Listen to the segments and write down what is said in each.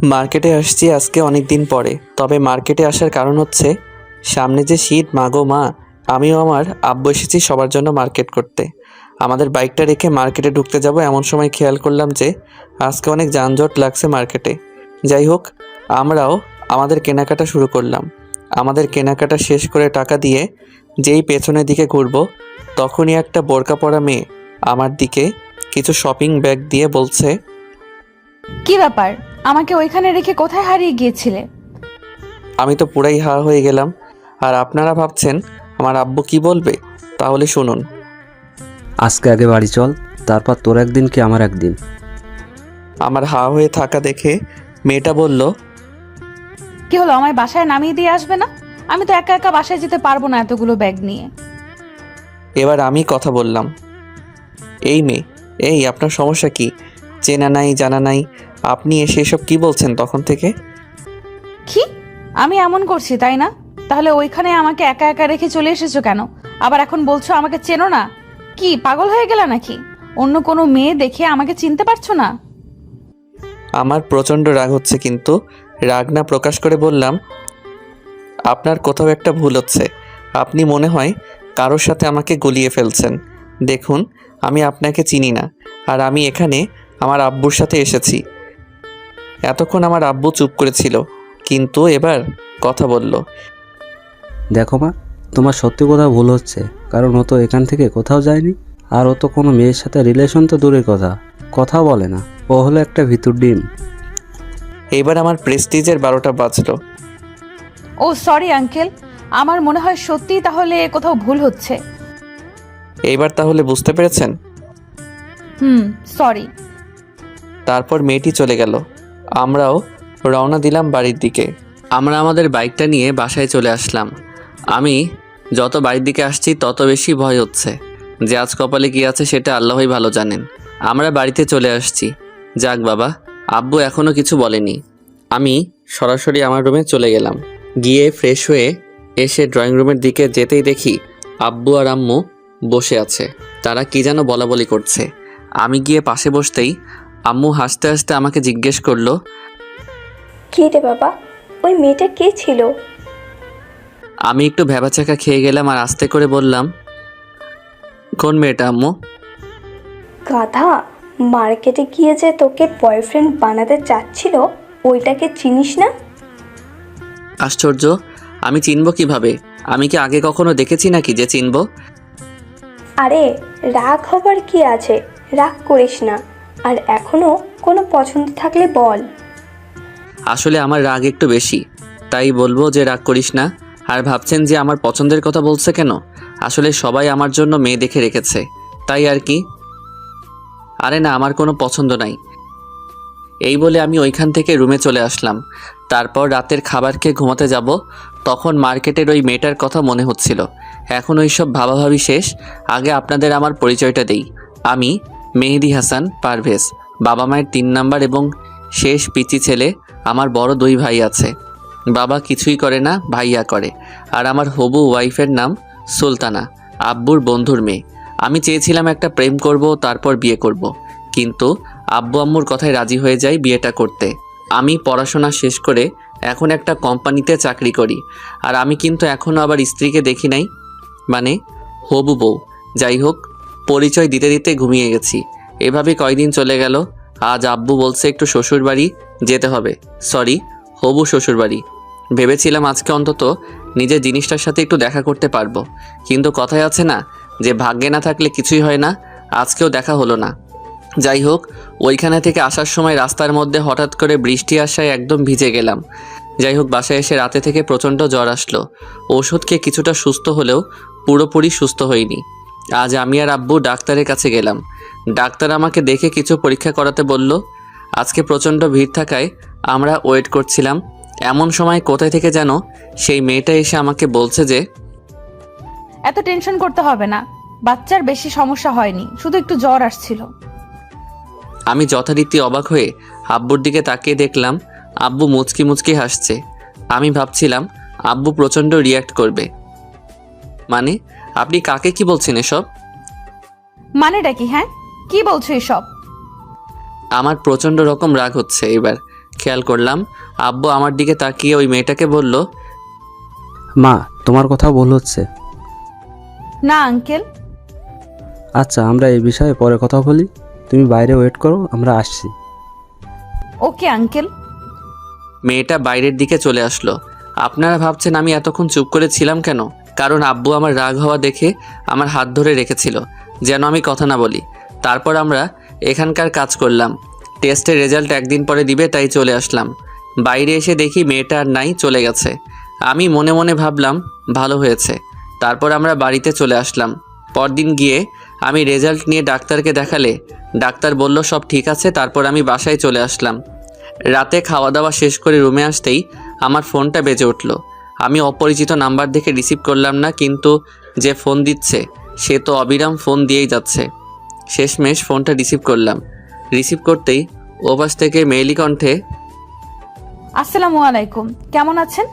মার্কেটে আসছি আজকে অনেক দিন পরে। তবে মার্কেটে আসার কারণ হচ্ছে সামনে যে শীত, মা গো মা। আমিও আমার আব্বু এসেছি সবার জন্য মার্কেট করতে। আমাদের বাইকটা রেখে মার্কেটে ঢুকতে যাব এমন সময় খেয়াল করলাম যে আজকে অনেক যানজট লাগছে মার্কেটে। যাই হোক, আমরাও আমাদের কেনাকাটা শুরু করলাম। আমাদের কেনাকাটা শেষ করে টাকা দিয়ে যেই পেছনের দিকে ঘুরবো, তখনই একটা বোরকা পরা মেয়ে আমার দিকে কিছু শপিং ব্যাগ দিয়ে বলছে, কি ব্যাপার? আমাকে ওইখানে রেখে কোথায় হারিয়ে গিয়েছিলে? আমি তো পুরাই হা হয়ে গেলাম। আর আপনারা ভাবছেন আমার আব্বু কি বলবে? তাহলে শুনুন। আজকে আগে বাড়ি চল, তারপর তোর একদিন কি আমার একদিন। আমার হা হয়ে থাকা দেখে মেয়েটা বলল, কি হলো, আমায় বাসায় নামিয়ে দিয়ে আসবে না? আমি তো একা একা বাসায় যেতে পারবো না এতগুলো ব্যাগ নিয়ে। এবার আমি কথা বললাম, এই মেয়ে, এই আপনার সমস্যা কি? চেনা নাই জানা নাই, আপনি এসে এসব কি বলছেন তখন থেকে? কি? আমি এমন করছি তাই না? তাহলে ওইখানে আমাকে একা একা রেখে চলে এসেছো কেন? আবার এখন বলছো আমাকে চেনো না? কি পাগল হয়ে গেলা নাকি? অন্য কোনো মেয়ে দেখে আমাকে চিনতে পারছো না? আমার প্রচণ্ড রাগ হচ্ছে, কিন্তু রাগ না প্রকাশ করে বললাম, আপনার কোথাও একটা ভুল হচ্ছে। আপনি মনে হয় কারোর সাথে আমাকে গুলিয়ে ফেলছেন। দেখুন, আমি আপনাকে চিনি না, আর আমি এখানে আমার আব্বুর সাথে এসেছি। এতক্ষণ আমার আব্বু চুপ করেছিল, কিন্তু এবার কথা বলল। দেখো মা, তোমার সত্যি কোথাও ভুল হচ্ছে, কারণ ও তো এখান থেকে কোথাও যায়নি। আর ও তো কোনো মেয়ের সাথে রিলেশন তো দূরের কথা, কথাও বলে না। ও হলো একটা ভিতর ডিম। এবার আমার প্রেস্টিজের 12টা বাজলো। ও সরি আঙ্কেল, আমার মনে হয় সত্যিই তাহলে কোথাও ভুল হচ্ছে। এইবার তাহলে বুঝতে পেরেছেন? সরি। তারপর মেয়েটি চলে গেল। আমরাও রওনা দিলাম বাড়ির দিকে। আমরা আমাদের বাইকটা নিয়ে বাসায় চলে আসলাম। আমি যত বাড়ির দিকে আসছি তত বেশি ভয় হচ্ছে যে আজ কপালে কী আছে সেটা আল্লাহই ভালো জানেন। আমরা বাড়িতে চলে আসছি। যাক বাবা, আব্বু এখনও কিছু বলেনি। আমি সরাসরি আমার রুমে চলে গেলাম। গিয়ে ফ্রেশ হয়ে এসে ড্রয়িং রুমের দিকে যেতেই দেখি আব্বু আর আম্মু বসে আছে। তারা কি যেন বলাবলি করছে। আমি গিয়ে পাশে বসতেই আম্মু হাসতে হাসতে আমাকে জিজ্ঞেস করলো, কী রে বাবা, ওই মেয়েটা কে ছিল? আমি একটু ভ্যাবাচাকা খেয়ে গেলাম আর আস্তে করে বললাম, কোন মেয়েটা আম্মু? গাধা, মার্কেটে গিয়ে যে তোকে বয়ফ্রেন্ড বানাতে চাচ্ছিল, ওইটাকে চিনিস না? আশ্চর্য, আমি চিনব কিভাবে? আমি কি আগে কখনো দেখেছি নাকি যে চিনব? আরে রাগ হবার কি আছে, রাগ করিস না। আর এখনো কোনো পছন্দ থাকলে বল। আসলে আমার রাগ একটু বেশি, তাই বলবো যে রাগ করিস না। আর ভাবছেন যে আমার পছন্দের কথা বলছে কেন? আসলে সবাই আমার জন্য মেয়ে দেখে রেখেছে, তাই আর কি। আরে না, আমার কোনো পছন্দ নাই। এই বলে আমি ওইখান থেকে রুমে চলে আসলাম। তারপর রাতের খাবার খেয়ে ঘুমাতে যাব, তখন মার্কেটের ওই মেয়েটার কথা মনে হচ্ছিল। এখন ওই সব ভাবাভাবি শেষ। আগে আপনাদের আমার পরিচয়টা দেই। আমি মেহেদি হাসান পারভেজ, বাবা মায়ের 3 নাম্বার এবং শেষ পিচি ছেলে। আমার বড় 2 ভাই আছে। বাবা কিছুই করে না, ভাইয়া করে। আর আমার হবু ওয়াইফের নাম সুলতানা, আব্বুর বন্ধুর মেয়ে। আমি চেয়েছিলাম একটা প্রেম করব, তারপর বিয়ে করব, কিন্তু আব্বু আম্মুর কথায় রাজি হয়ে যাই বিয়েটা করতে। আমি পড়াশোনা শেষ করে এখন একটা কোম্পানিতে চাকরি করি। আর আমি কিন্তু এখনও আবার স্ত্রীকে দেখি নাই, মানে হবু বউ। যাই হোক, পরিচয় দিতে দিতে ঘুমিয়ে গেছি। এভাবে কয়দিন চলে গেল। আজ আব্বু বলছে একটু শ্বশুর বাড়ি যেতে হবে, সরি, হবু শ্বশুর বাড়ি। ভেবেছিলাম আজকে অন্তত নিজের জিনিসটার সাথে একটু দেখা করতে পারবো, কিন্তু কথায় আছে না যে ভাগ্যে না থাকলে কিছুই হয় না। আজকেও দেখা হলো না। যাই হোক, ওইখানে থেকে আসার সময় রাস্তার মধ্যে হঠাৎ করে বৃষ্টি আসায় একদম ভিজে গেলাম। যাই হোক, বাসায় এসে রাতে থেকে প্রচণ্ড জ্বর আসলো। ওষুধ খেয়ে কিছুটা সুস্থ হলেও পুরোপুরি সুস্থ হইনি। আজ আমি আর আব্বু ডাক্তারের কাছে গেলাম। ডাক্তার আমাকে দেখে কিছু পরীক্ষা করাতে বলল। আজকে প্রচণ্ড ভিড় থাকায় আমরা ওয়েট করছিলাম। এমন সময় কোথায় থেকে যেন সেই মেয়েটা এসে আমাকে বলছে যে, এত টেনশন করতে হবে না, বাচ্চার বেশি সমস্যা হয়নি, শুধু একটু জ্বর আসছিল। আমি যথারীতি অবাক হয়ে আব্বুর দিকে তাকিয়ে দেখলাম আব্বু মুচকি মুচকি হাসছে। আমি ভাবছিলাম আব্বু প্রচণ্ড রিয়্যাক্ট করবে। মানে, আপনি কাকে কি বলছেন এসব? মানেটা কি? হ্যাঁ, কি বলছো এসব? আমার প্রচণ্ড রকম রাগ হচ্ছে এবার। খেয়াল করলাম আব্বু আমার দিকে তাকিয়ে ওই মেয়েটাকে বলল, মা, তোমার কথা ভুল হচ্ছে। না আঙ্কেল। আচ্ছা, আমরা এই বিষয়ে পরে কথা বলি। তুমি বাইরে ওয়েট করো, আমরা আসছি। Okay uncle. মেয়েটা বাইরের দিকে চলে আসলো। আপনারা ভাবছেন আমি এতক্ষণ চুপ করে ছিলাম কেন? কারণ আব্বু আমার রাগ হওয়া দেখে আমার হাত ধরে রেখেছিল যেন আমি কথা না বলি। তারপর আমরা এখানকার কাজ করলাম। টেস্টের রেজাল্ট একদিন পরে দিবে, তাই চলে আসলাম। বাইরে এসে দেখি মেয়েটা আর নাই, চলে গেছে। আমি মনে মনে ভাবলাম ভালো হয়েছে। তারপর আমরা বাড়িতে চলে আসলাম। পরদিন গিয়ে আমি রেজাল্ট নিয়ে ডাক্তারকে দেখালে ডাক্তার বলল সব ঠিক আছে। তারপর আমি বাসায় চলে আসলাম। রাতে খাওয়া দাওয়া শেষ করে রুমে আসতেই আমার ফোনটা বেজে উঠল। আমি অপরিচিত নাম্বার দেখে রিসিভ করলাম না, কিন্তু যে ফোন দিচ্ছে সে তো অবিরাম ফোন দিয়েই যাচ্ছে। শেষমেশ ফোনটা রিসিভ করলাম। রিসিভ করতেই ওপাশ থেকে মেয়েলি কণ্ঠে, আসসালামু আলাইকুম, কেমন আছেন?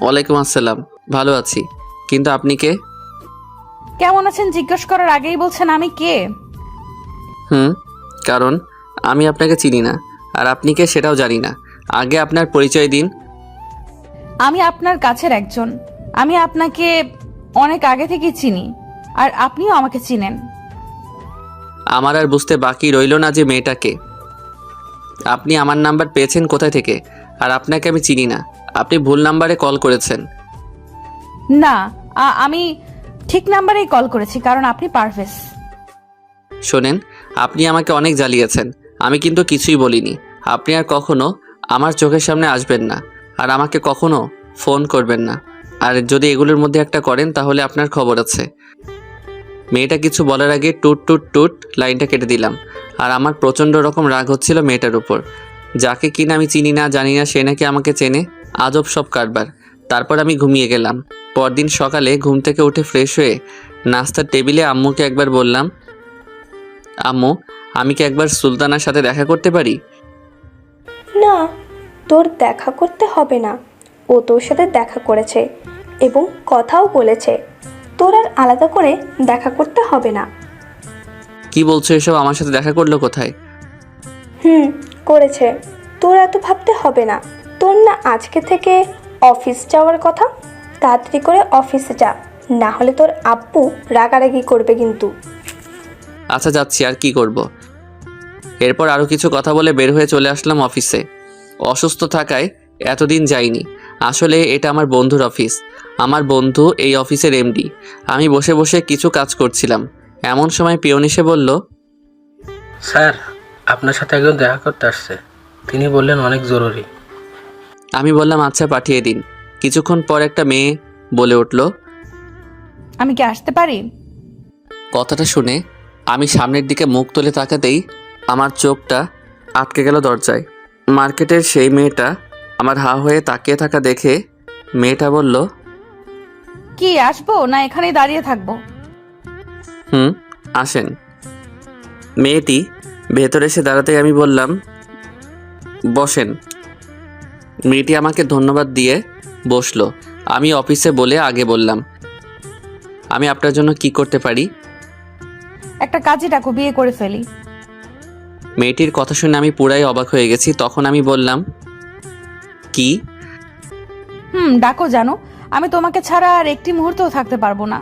ওয়ালাইকুম আসসালাম, ভালো আছি, কিন্তু আপনি কে? কেমন আছেন জিজ্ঞেস করার আগেই বলছেন আমি কে? কারণ আমি আপনাকে চিনি না, আর আপনি কে সেটাও জানি না। আগে আপনার পরিচয় দিন। আমি আপনার কাছের একজন। আমি আপনাকে অনেক আগে থেকে চিনি, আর আপনিও আমাকে চিনেন। আমার আর বুঝতে বাকি রইল না যে মেয়েটাকে। আপনি আমার নাম্বার পেয়েছেন কোথায় থেকে? আর আপনাকে আমি চিনি না, আপনি ভুল নাম্বারে কল করেছেন। না, আমি ঠিক নাম্বারেই কল করেছি, কারণ আপনি পারভেজ। শোনেন, আপনি আমাকে অনেক জ্বালিয়েছেন, আমি কিন্তু কিছুই বলিনি। আপনি আর কখনো আমার চোখের সামনে আসবেন না, আর আমাকে কখনো ফোন করবেন না। আর যদি এগুলোর মধ্যে একটা করেন তাহলে আপনার খবর আছে। মেয়েটা কিছু বলার আগে টুট টুট টুট লাইনটা কেটে দিলাম। আর আমার প্রচণ্ড রকম রাগ হচ্ছিল মেয়েটার উপর, যাকে কিনা আমি চিনি না জানি না, সে নাকি আমাকে চেনে। আজব সব কারবার। তারপর আমি ঘুমিয়ে গেলাম। পরদিন সকালে ঘুম থেকে উঠে ফ্রেশ হয়ে নাস্তার টেবিলে আম্মুকে একবার বললাম, আম্মু, আমি কি একবার সুলতানার সাথে দেখা করতে পারি? না, তোর দেখা করতে হবে না। ও তোর সাথে দেখা করেছে এবং কথাও বলেছে। তোর আর আলাদা করে দেখা করতে হবে না। কি বলছো এসব? আমার সাথে দেখা করলো কোথায়? করেছে। তোর এত ভাবতে হবে না। তোর না আজকে থেকে অফিস যাওয়ার কথা। তাড়াতাড়ি করে অফিসে যা, না হলে তোর আব্বু রাগারাগি করবে কিন্তু। আচ্ছা যাচ্ছি, আর কি করব। এরপর আরও কিছু কথা বলে বের হয়ে চলে আসলাম অফিসে। অসুস্থ থাকায় এতদিন যাইনি। আসলে এটা আমার বন্ধুর অফিস। আমার বন্ধু এই অফিসের এমডি। আমি বসে বসে কিছু কাজ করছিলাম, এমন সময় পিয়ন এসে বলল, স্যার, আপনার সাথে একজন দেখা করতে আসছে। তিনি বললেন অনেক জরুরি। আমি বললাম আচ্ছা পাঠিয়ে দিন। কিছুক্ষণ পর একটা মেয়ে বলে উঠল, আমি কি আসতে পারি? কথাটা শুনে আমি সামনের দিকে মুখ তুলে তাকাতেই আমার চোখটা আটকে গেল দরজায়। মার্কেটের সেই মেয়েটা আমার হা হয়ে তাকিয়ে থাকা দেখে মেয়েটা বলল, কি আসবো না এখানেই দাঁড়িয়ে থাকবো? আসেন। মেয়েটি ভেতরে এসে দাঁড়াতেই আমি বললাম, বসেন। মেয়েটি আমাকে ধন্যবাদ দিয়ে বসলো। আমি অফিসে বলে আগে বললাম, আমি আপনার জন্য কি করতে পারি? একটা কাজে ডাকো, বিয়ে করে ফেলি। মেয়েটির কথা শুনে আমি পুরাই অবাক হয়ে গেছি। তখন আমি বললাম, কি? ডাকো। জানো, আমি তোমাকে ছাড়া আর একটি মুহূর্তও থাকতে পারবো না।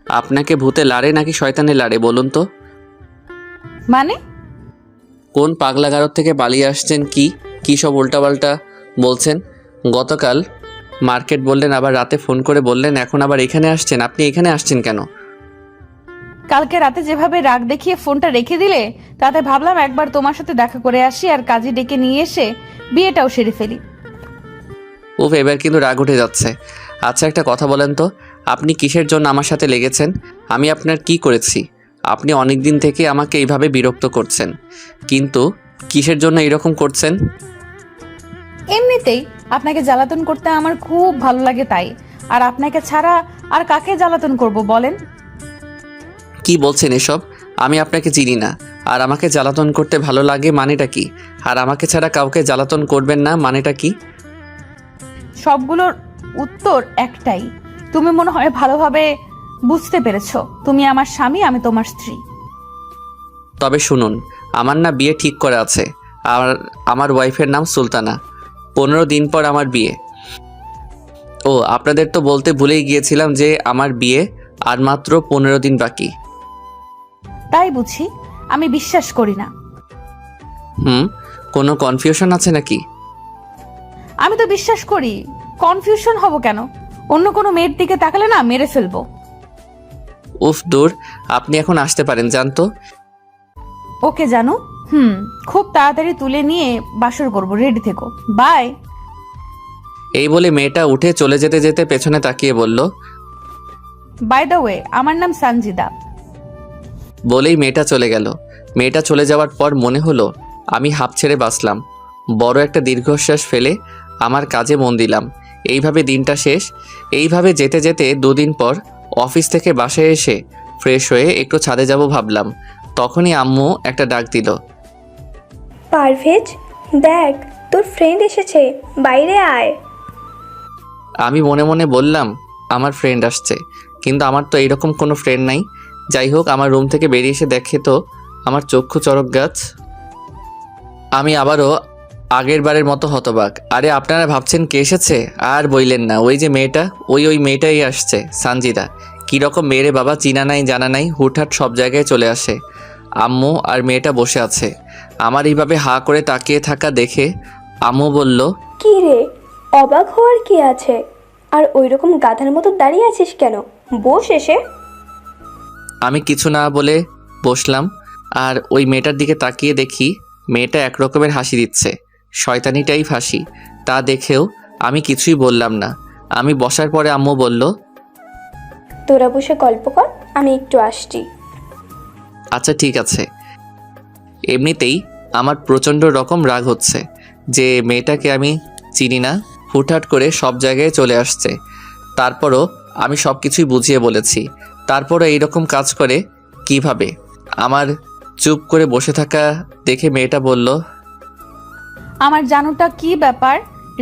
আপনাকে ভূতে লাড়ে নাকি শয়তানে লাড়ে বলুন তো? মানে? কোন পাগলাগারদ থেকে পালিয়ে আসছেন? কি সব উল্টাপাল্টা বলছেন? গতকাল মার্কেট বললেন, আবার রাতে ফোন করে বললেন, এখন আবার এখানে আসছেন। আপনি এখানে আসছেন কেন? কালকে রাতে যেভাবে রাগ দেখিয়ে ফোনটা রেখে দিলে, তাতে ভাবলাম একবার তোমার সাথে দেখা করে আসি, আর কাজে ডেকে নিয়ে এসে বিয়েটাও সেরে ফেলি। উফ, এবার কিন্তু রাগ উঠে যাচ্ছে। আচ্ছা একটা কথা বলেন তো, আপনি কিসের জন্য আমার সাথে লেগেছেন? আমি আপনার কি করেছি? আপনি অনেক দিন থেকে আমাকে এইভাবে বিরক্ত করছেন, কিন্তু কিসের জন্য এরকম করছেন? এমনিতেই আপনাকে জ্বালাতন করতে আমার খুব ভালো লাগে, তাই। আর আপনাকে ছাড়া আর কাকে জ্বালাতন করব বলেন? কি বলছেন এসব? আমি আপনাকে চিনি না, আর আমাকে জ্বালাতন করতে ভালো লাগে মানেটা কি? আর আমাকে ছাড়া কাউকে জ্বালাতন করবেন না মানেটা কি? সবগুলোর উত্তর একটাই। তুমি মনে হয় ভালোভাবে বুঝতে পেরেছো। তুমি আমার স্বামী, আমি তোমার স্ত্রী। তবে শুনুন, আমার না বিয়ে ঠিক করা আছে, আর আমার ওয়াইফের নাম সুলতানা। 15 দিন পর আমার বিয়ে। ও আপনাদের তো বলতে ভুলেই গিয়েছিলাম যে আমার বিয়ে আর মাত্র 15 দিন বাকি। তাই বুঝি? আমি বিশ্বাস করি না। কোনো কনফিউশন আছে নাকি? আমি তো বিশ্বাস করি। কনফিউশন হব কেন? অন্য কোনো মেয়ের দিকে তাকালে না মেরে ফেলবো। উফ দূর, আপনি এখন আসতে পারেন, জানতো। ওকে জানো, খুব তাড়াতাড়ি তুলে নিয়ে বাসর করবো, রেডি থেকো, বাই। এই বলে মেয়েটা উঠে চলে যেতে যেতে পেছনে তাকিয়ে বলল, বাই দ্য ওয়ে, আমার নাম সানজিদা। বলেই মেয়েটা চলে গেল। মেয়েটা চলে যাওয়ার পর মনে হলো আমি হাঁপ ছেড়ে বাঁচলাম। বড় একটা দীর্ঘশ্বাস ফেলে আমার কাজে মন দিলাম। এইভাবে দিনটা শেষ। এইভাবে যেতে যেতে 2 দিন পর অফিস থেকে বাসায় এসে ফ্রেশ হয়ে একটু ছাদে যাব ভাবলাম। তখনই আম্মু একটা ডাক দিল। পারভেজ, দেখ তোর ফ্রেন্ড এসেছে, বাইরে আয়। আমি মনে মনে বললাম আমার ফ্রেন্ড আসছে, কিন্তু আমার তো এইরকম কোনো ফ্রেন্ড নাই। যাই হোক, আমার রুম থেকে বেরিয়ে এসে দেখে তো আমার চক্ষু চড়ক গাছ। আমি আবারও আগের বারের মতো হতবাক। আরে আপনারা ভাবছেন কে এসেছে? আর বইলেন না, ওই যে মেয়েটা, ওই মেয়েটাই আসছে, সানজিদা। কীরকম মেয়েরে বাবা, চিনা নাই জানা নাই, হুটহাট সব জায়গায় চলে আসে। আম্মু আর মেয়েটা বসে আছে। আমার এইভাবে হাঁ করে তাকিয়ে থাকা দেখে আম্মু বলল, কি রে, অবাক হওয়ার কি আছে? আর ওই রকম গাধার মতো দাঁড়িয়ে আছিস কেন? বস এসে। আমি কিছু না বলে বসলাম। আর ওই মেয়েটার দিকে তাকিয়ে দেখি মেয়েটা একরকমের হাসি দিচ্ছে, শয়তানিটাই হাসি। তা দেখেও আমি কিছুই বললাম না। আমি বসার পরে আম্মু বলল, তোরা বসে গল্প কর, আমি একটু আসছি। আচ্ছা ঠিক আছে। এমনিতেই আমার প্রচণ্ড রকম রাগ হচ্ছে যে মেয়েটাকে আমি চিনি না, হুটহাট করে সব জায়গায় চলে আসছে। তারপরও আমি সব কিছুই বুঝিয়ে বলেছি, তারপরও এইরকম কাজ করে কিভাবে? আমার চুপ করে বসে থাকা দেখে মেয়েটা বলল, আমার জানুটা কি ব্যাপার,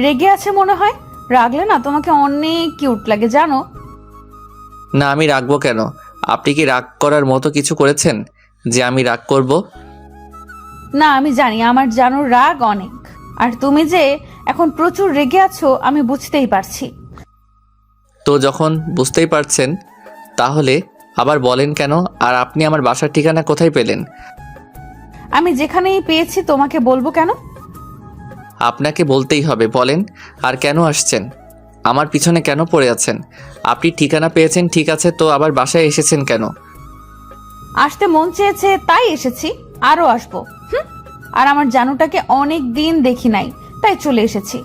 রেগে আছে মনে হয়? রাগলে না তোমাকে অনেক কিউট লাগে জানো। না আমি রাগবো কেন? আপনি কি রাগ করার মতো কিছু করেছেন যে আমি রাগ করব? না, আমি জানি আমার জানুর রাগ অনেক, আর তুমি যে এখন প্রচুর রেগে আছো আমি বুঝতেই পারছি। তো যখন বুঝতেই পারছেন তাহলে আবার বলেন কেন? আর আপনি আমার বাসার ঠিকানা কোথায় পেলেন? আমি যেখানেই পেয়েছি তোমাকে বলবো কেন? আপনাকে বলতেই হবে, বলেন। আর কেন আসছেন? আমার পিছনে কেন পড়ে আছেন? আপনি ঠিকানা পেয়েছেন ঠিক আছে, তো আবার বাসায় এসেছেন কেন? আসতে মন চেয়েছে তাই এসেছি, আরো আসবো। আর আমার জানুটাকে অনেক দিন দেখি নাই, তাই চলে এসেছি।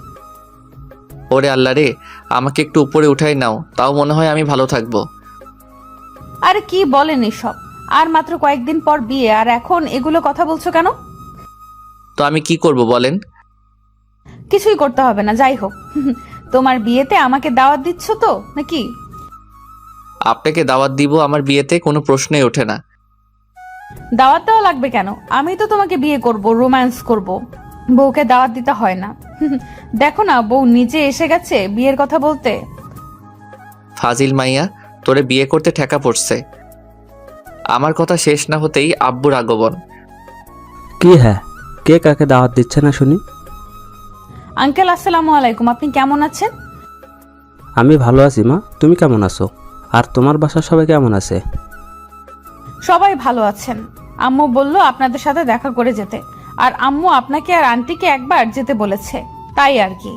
ওরে আল্লাহ রে, আমাকে একটু উপরে উঠাই নাও, তাও মনে হয় আমি ভালো থাকবো। আরে কি বলেন এসব? আর মাত্র কয়েকদিন পর বিয়ে, আর এখন এগুলো কথা বলছো কেন? তো আমি কি করব বলেন? কিছুই করতে হবে না, যাই হোক। তোমার বিয়েতে আমাকে দাওয়াত দিচ্ছ তো নাকি? আপনাকে দাওয়াত দিব আমার বিয়েতে কোনো প্রশ্নই ওঠে না। দাওয়াত দেওয়া লাগবে কেন? আমি তো তোমাকে বিয়ে করব, রোম্যান্স করব, বউকে দাওয়াত দিতে হয় না। দেখো না, বউ নিজে এসে গেছে বিয়ের কথা বলতে। ফাজিল মাইয়া, তোরে বিয়ে করতে ঠেকা পড়ছে। আমার কথা শেষ না হতেই আব্বুর আগমন। কি হ্যাঁ, কে কাকে দাওয়াত দিচ্ছে না শুনি? আঙ্কেল আসসালামু আলাইকুম, আপনি কেমন আছেন? আমি ভালো আছি মা, তুমি কেমন আছো? আর তোমার বাসার সবাই কেমন আছে? সবাই ভালো আছেন। আম্মু বলল আপনাদের সাথে দেখা করে যেতে, আর আম্মু আপনাকে আর আন্টিকে একবার যেতে বলেছে, তাই আর কি।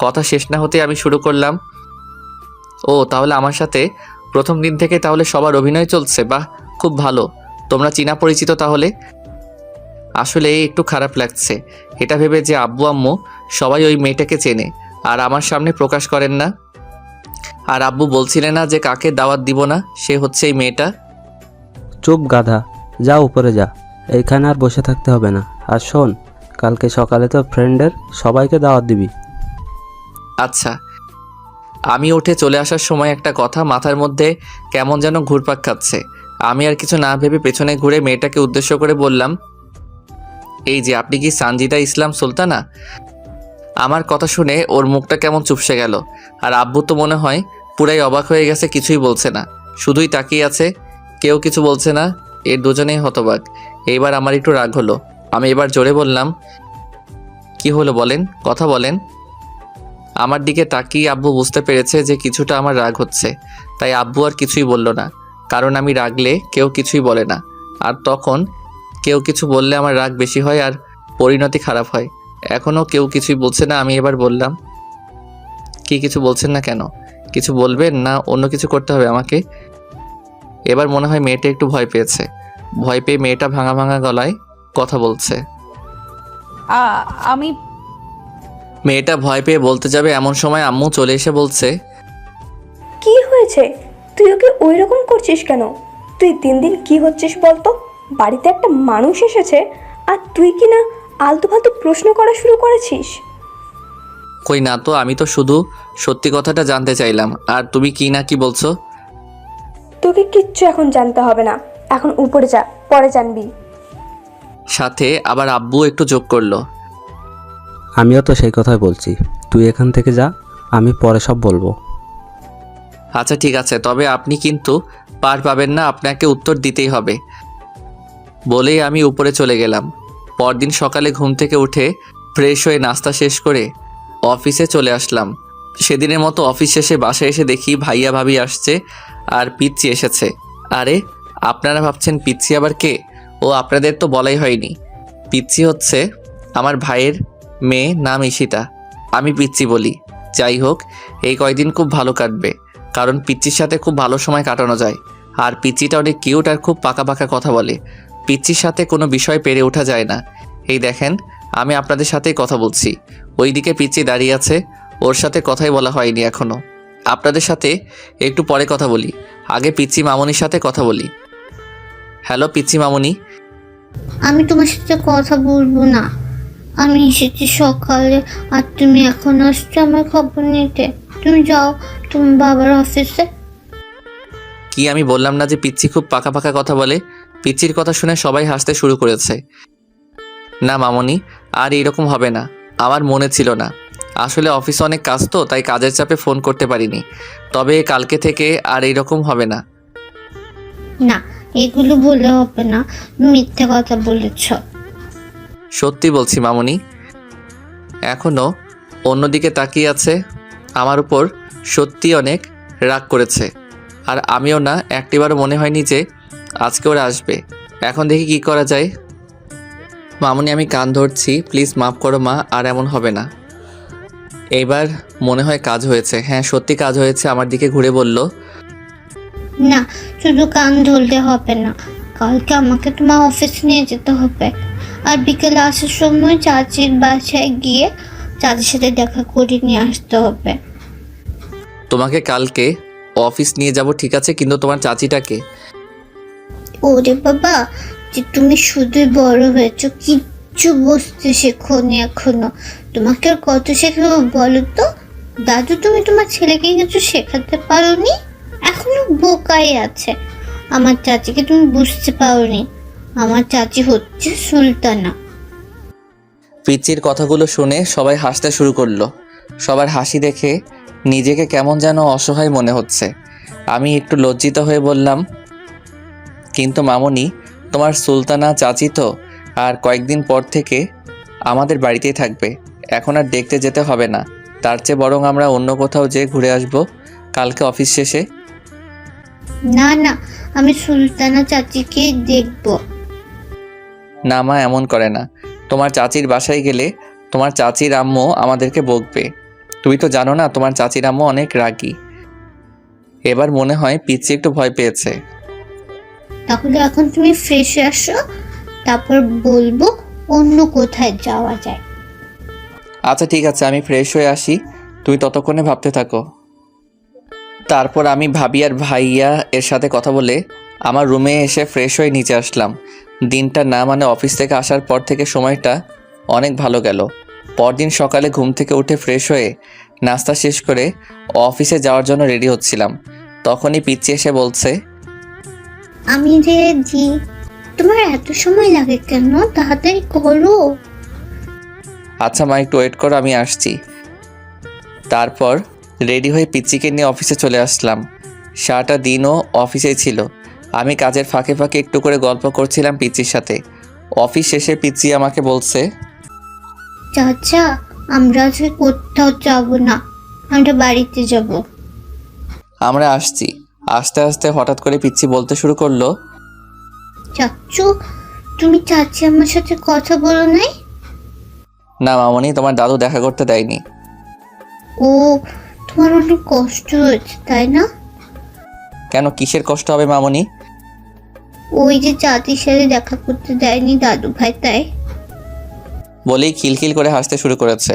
কথা শেষ না হতে আমি শুরু করলাম, ও তাহলে আমার সাথে প্রথম দিন থেকে তাহলে সবার অভিনয় চলছে? বাহ, খুব ভালো। তোমরা চীনা পরিচিত তাহলে? আসলে একটু খারাপ লাগছে এটা ভেবে যে আব্বু আম্মু সবাই ওই মেয়েটাকে চেনে আর আমার সামনে প্রকাশ করেন না। আর আব্বু বলছিলেন না যে কাকে দাওয়াত দিব না, সে হচ্ছে এই মেয়েটা। চুপ গাধা, যা উপরে যা, এইখানে আর বসে থাকতে হবে না। আর শোন, কালকে সকালে তো ফ্রেন্ডের সবাইকে দাওয়াত দিবি। আচ্ছা। আমি উঠে চলে আসার সময় একটা কথা মাথার মধ্যে কেমন যেন ঘুরপাক খাচ্ছে। আমি আর কিছু না ভেবে পেছনে ঘুরে মেয়েটাকে উদ্দেশ্য করে বললাম, এই যে আপনি কি সানজিদা ইসলাম সুলতানা? আমার কথা শুনে ওর মুখটা কেমন চুপসে গেল। আর আব্বু তো মনে হয় পুরাই অবাক হয়ে গেছে, কিছুই বলছে না, শুধুই তাকিয়ে আছে, কেউ কিছু বলছে না। এর দুজনেই হতবাক। এইবার আমার একটু রাগ হলো। আমি এবার জোরে বললাম, কি হলো বলেন, কথা বলেন। আমার দিকে তাকিয়ে আব্বু বুঝতে পেরেছে যে কিছুটা আমার রাগ হচ্ছে, তাই আব্বু আর কিছুই বলল না, কারণ আমি রাগলে কেউ কিছুই বলে না, আর তখন কেউ কিছু বললে আমার রাগ বেশি হয় আর পরিণতি খারাপ হয়। এখনও কেউ কিছুই বলছে না। আমি এবার বললাম, কি কিছু বলছেন না কেন? কিছু বলবেন না অন্য কিছু করতে হবে আমাকে? এবার মনে হয় মেয়েটা একটু ভয় পেয়েছে। ভয় পেয়ে মেয়েটা ভাঙা ভাঙা গলায় কথা বলছে। আমি মেয়েটা ভয় পেয়ে বলতে যাবে এমন সময় আম্মু চলে এসে বলছে, কি হয়েছে? তুই ওকে ওই রকম করছিস কেন? তুই দিন দিন কি হচ্ছিস বলতো? বাড়িতে একটা মানুষ এসেছে আর তুই কি না আলতু ফালতু প্রশ্ন করা শুরু করেছিস? কই না তো, আমি তো শুধু সত্যি কথাটা জানতে চাইলাম। আর তুমি কি না কি বলছো? তোকে কিচ্ছু এখন জানতে হবে না, এখন উপরে যা, পরে জানবি। সাথে আবার আব্বু একটু যোগ করলো, আমিও তো সেই কথাই বলছি, তুই এখান থেকে যা, আমি পরে সব বলবো। আচ্ছা ঠিক আছে, তবে আপনি কিন্তু পার পাবেন না, আপনাকে উত্তর দিতেই হবে। বলেই আমি উপরে চলে গেলাম। পরদিন সকালে ঘুম থেকে উঠে ফ্রেশ হয়ে নাস্তা শেষ করে অফিসে চলে আসলাম। সেদিনের মতো অফিস শেষে বাসায় এসে দেখি ভাইয়া ভাবি আসছে আর পিচ্চি এসেছে। আরে আপনারা ভাবছেন পিচ্চি আবার কে? ও আপনাদের তো বলাই হয়নি। পিচ্চি হচ্ছে আমার ভাইয়ের মেয়ে, নাম ঈশিতা, আমি পিচ্চি বলি। যাই হোক, এই কয়দিন খুব ভালো কাটবে, কারণ পিচ্চির সাথে খুব ভালো সময় কাটানো যায়। আর পিচ্চিটা অনেক কিউট আর খুব পাকা পাকা কথা বলে। পিচ্চির সাথে কোনো বিষয় পেরে ওঠা যায় না। এই দেখেন, আমি আপনাদের সাথেই কথা বলছি, ওইদিকে পিচ্চি দাঁড়িয়ে আছে, ওর সাথে কথাই বলা হয়নি এখনও। আপনাদের সাথে একটু পরে কথা বলি, আগে পিচ্চি মামনির সাথে কথা বলি। হ্যালো পিচ্চি মামনি। আমি তোমার সাথে কথা বলবো না। আমি এসেছি সকালে আর তুমি এখন আসছো আমার খবর নিতে। তুমি যাও তুমি বাবার অফিসে। কি আমি বললাম না যে পিচ্চি খুব পাকা পাকা কথা বলে? পিচ্চির কথা শুনে সবাই হাসতে শুরু করেছে। না মামনি, আর এরকম হবে না, আমার মনে ছিল না। আসলে অফিসে অনেক কাজ তো, তাই কাজের চাপে ফোন করতে পারিনি। তবে কালকে থেকে আর এইরকম হবে না। না, এগুলো বলে হবে না, মিথ্যে কথা বলেছ। সত্যি বলছি মামনি। এখনও অন্যদিকে তাকিয়ে আছে, আমার উপর সত্যি অনেক রাগ করেছে। আর আমিও না, একটিবারও মনে হয়নি যে আজকে ওরা আসবে। এখন দেখি কি করা যায়। মামনি আমি কান ধরছি, প্লিজ মাফ করো মা, আর এমন হবে না। এইবার মনে হয় কাজ হয়েছে। হ্যাঁ সত্যি কাজ হয়েছে। আমার দিকে ঘুরে বলল, না, শুধু কান ধরলে হবে না, কালকে আমাকে তোমার অফিস নিয়ে যেতে হবে। আর বিকেলে আসার সময় চাচির বাসায় গিয়ে চাচির সাথে দেখা করে নিয়ে আসতে হবে। তোমাকে কালকে অফিস নিয়ে যাব ঠিক আছে, কিন্তু তোমার চাচিটাকে? ওরে বাবা, যে তুমি শুধুই বড় হয়েছো, কিচ্ছু বুঝতে শেখোনি এখনো। তোমাকে আর কত শেখাবো বলো তো? দাদু তুমি তোমার ছেলেকে কিছু শেখাতে পারোনি, এখনো বোকাই আছে। আমার চাচিকে তুমি বুঝতে পারোনি, আমার চাচি হচ্ছে সুলতানা। পিচ্চির কথাগুলো শুনে সবাই হাসতে শুরু করলো। সবার হাসি দেখে নিজেকে কেমন যেন অসহায় মনে হচ্ছে। আমি একটু লজ্জিত হয়ে বললাম, কিন্তু মামনি, তোমার সুলতানা চাচি তো আর কয়েকদিন পর থেকে আমাদের বাড়িতেই থাকবে। এখন আর দেখতে যেতে হবে না, তার চেয়ে বরং আমরা অন্য কোথাও যেয়ে ঘুরে আসবো কালকে অফিস শেষে। না না, আমি সুলতানা চাচিকে দেখবো। না মা, এমন করে না। তোমার চাচির বাসায় গেলে তোমার চাচির আম্মু আমাদেরকে বকবে। তুমি তো জানো না তোমার চাচির আম্মু অনেক রাগী। এবার মনে হয় পিচ্চি একটু ভয় পেয়েছে। তাহলে এখন তুমি ফ্রেশ হয়ে আসো, তারপর বলবো অন্য কোথায় যাওয়া যায়। আচ্ছা ঠিক আছে, আমি ফ্রেশ হয়ে আসি, তুই ততক্ষণে ভাবতে থাকো। তারপর আমি ভাবি আর ভাইয়া এর সাথে কথা বলে আমার রুমে এসে ফ্রেশ হয়ে নিচে আসলাম। দিনটা না মানে অফিস থেকে আসার পর থেকে সময়টা অনেক ভালো গেল। পরদিন সকালে ঘুম থেকে উঠে ফ্রেশ হয়ে নাস্তা শেষ করে অফিসে যাওয়ার জন্য রেডি হচ্ছিলাম। তখনই পিচ্চি এসে বলছে, আমি রেডি। তোমার এত সময় লাগে কেন? তাড়াতাড়ি করো। আচ্ছা মা, একটু ওয়েট করো, আমি আসছি। তারপর রেডি হয়ে পিচ্চিকে নিয়ে অফিসে চলে আসলাম। সারাটা দিনও অফিসেই ছিল। আমি কাজের ফাঁকে ফাঁকে একটু করে গল্প করছিলাম পিচ্চির সাথে। অফিস শেষে পিচ্চি আমাকে বলছে, চাচা আমরা আজকে কোথাও যাব না, আমরা বাড়িতে যাব। আমরা আসছি। আস্তে আস্তে হঠাৎ করে পিচ্চি বলতে শুরু করলো, চাচু তুমি চাচি আমার সাথে কথা বলো নাই? না মামনি, তোমার দাদু দেখা করতে দেয়নি। ও তোমার অনেক কষ্ট হয়েছে তাই না? কেন, কিসের কষ্ট হবে মামনি? ওই যে চাচির সাথে দেখা করতে দেয়নি দাদু ভাই, তাই। বলেই খিলখিল করে হাসতে শুরু করেছে।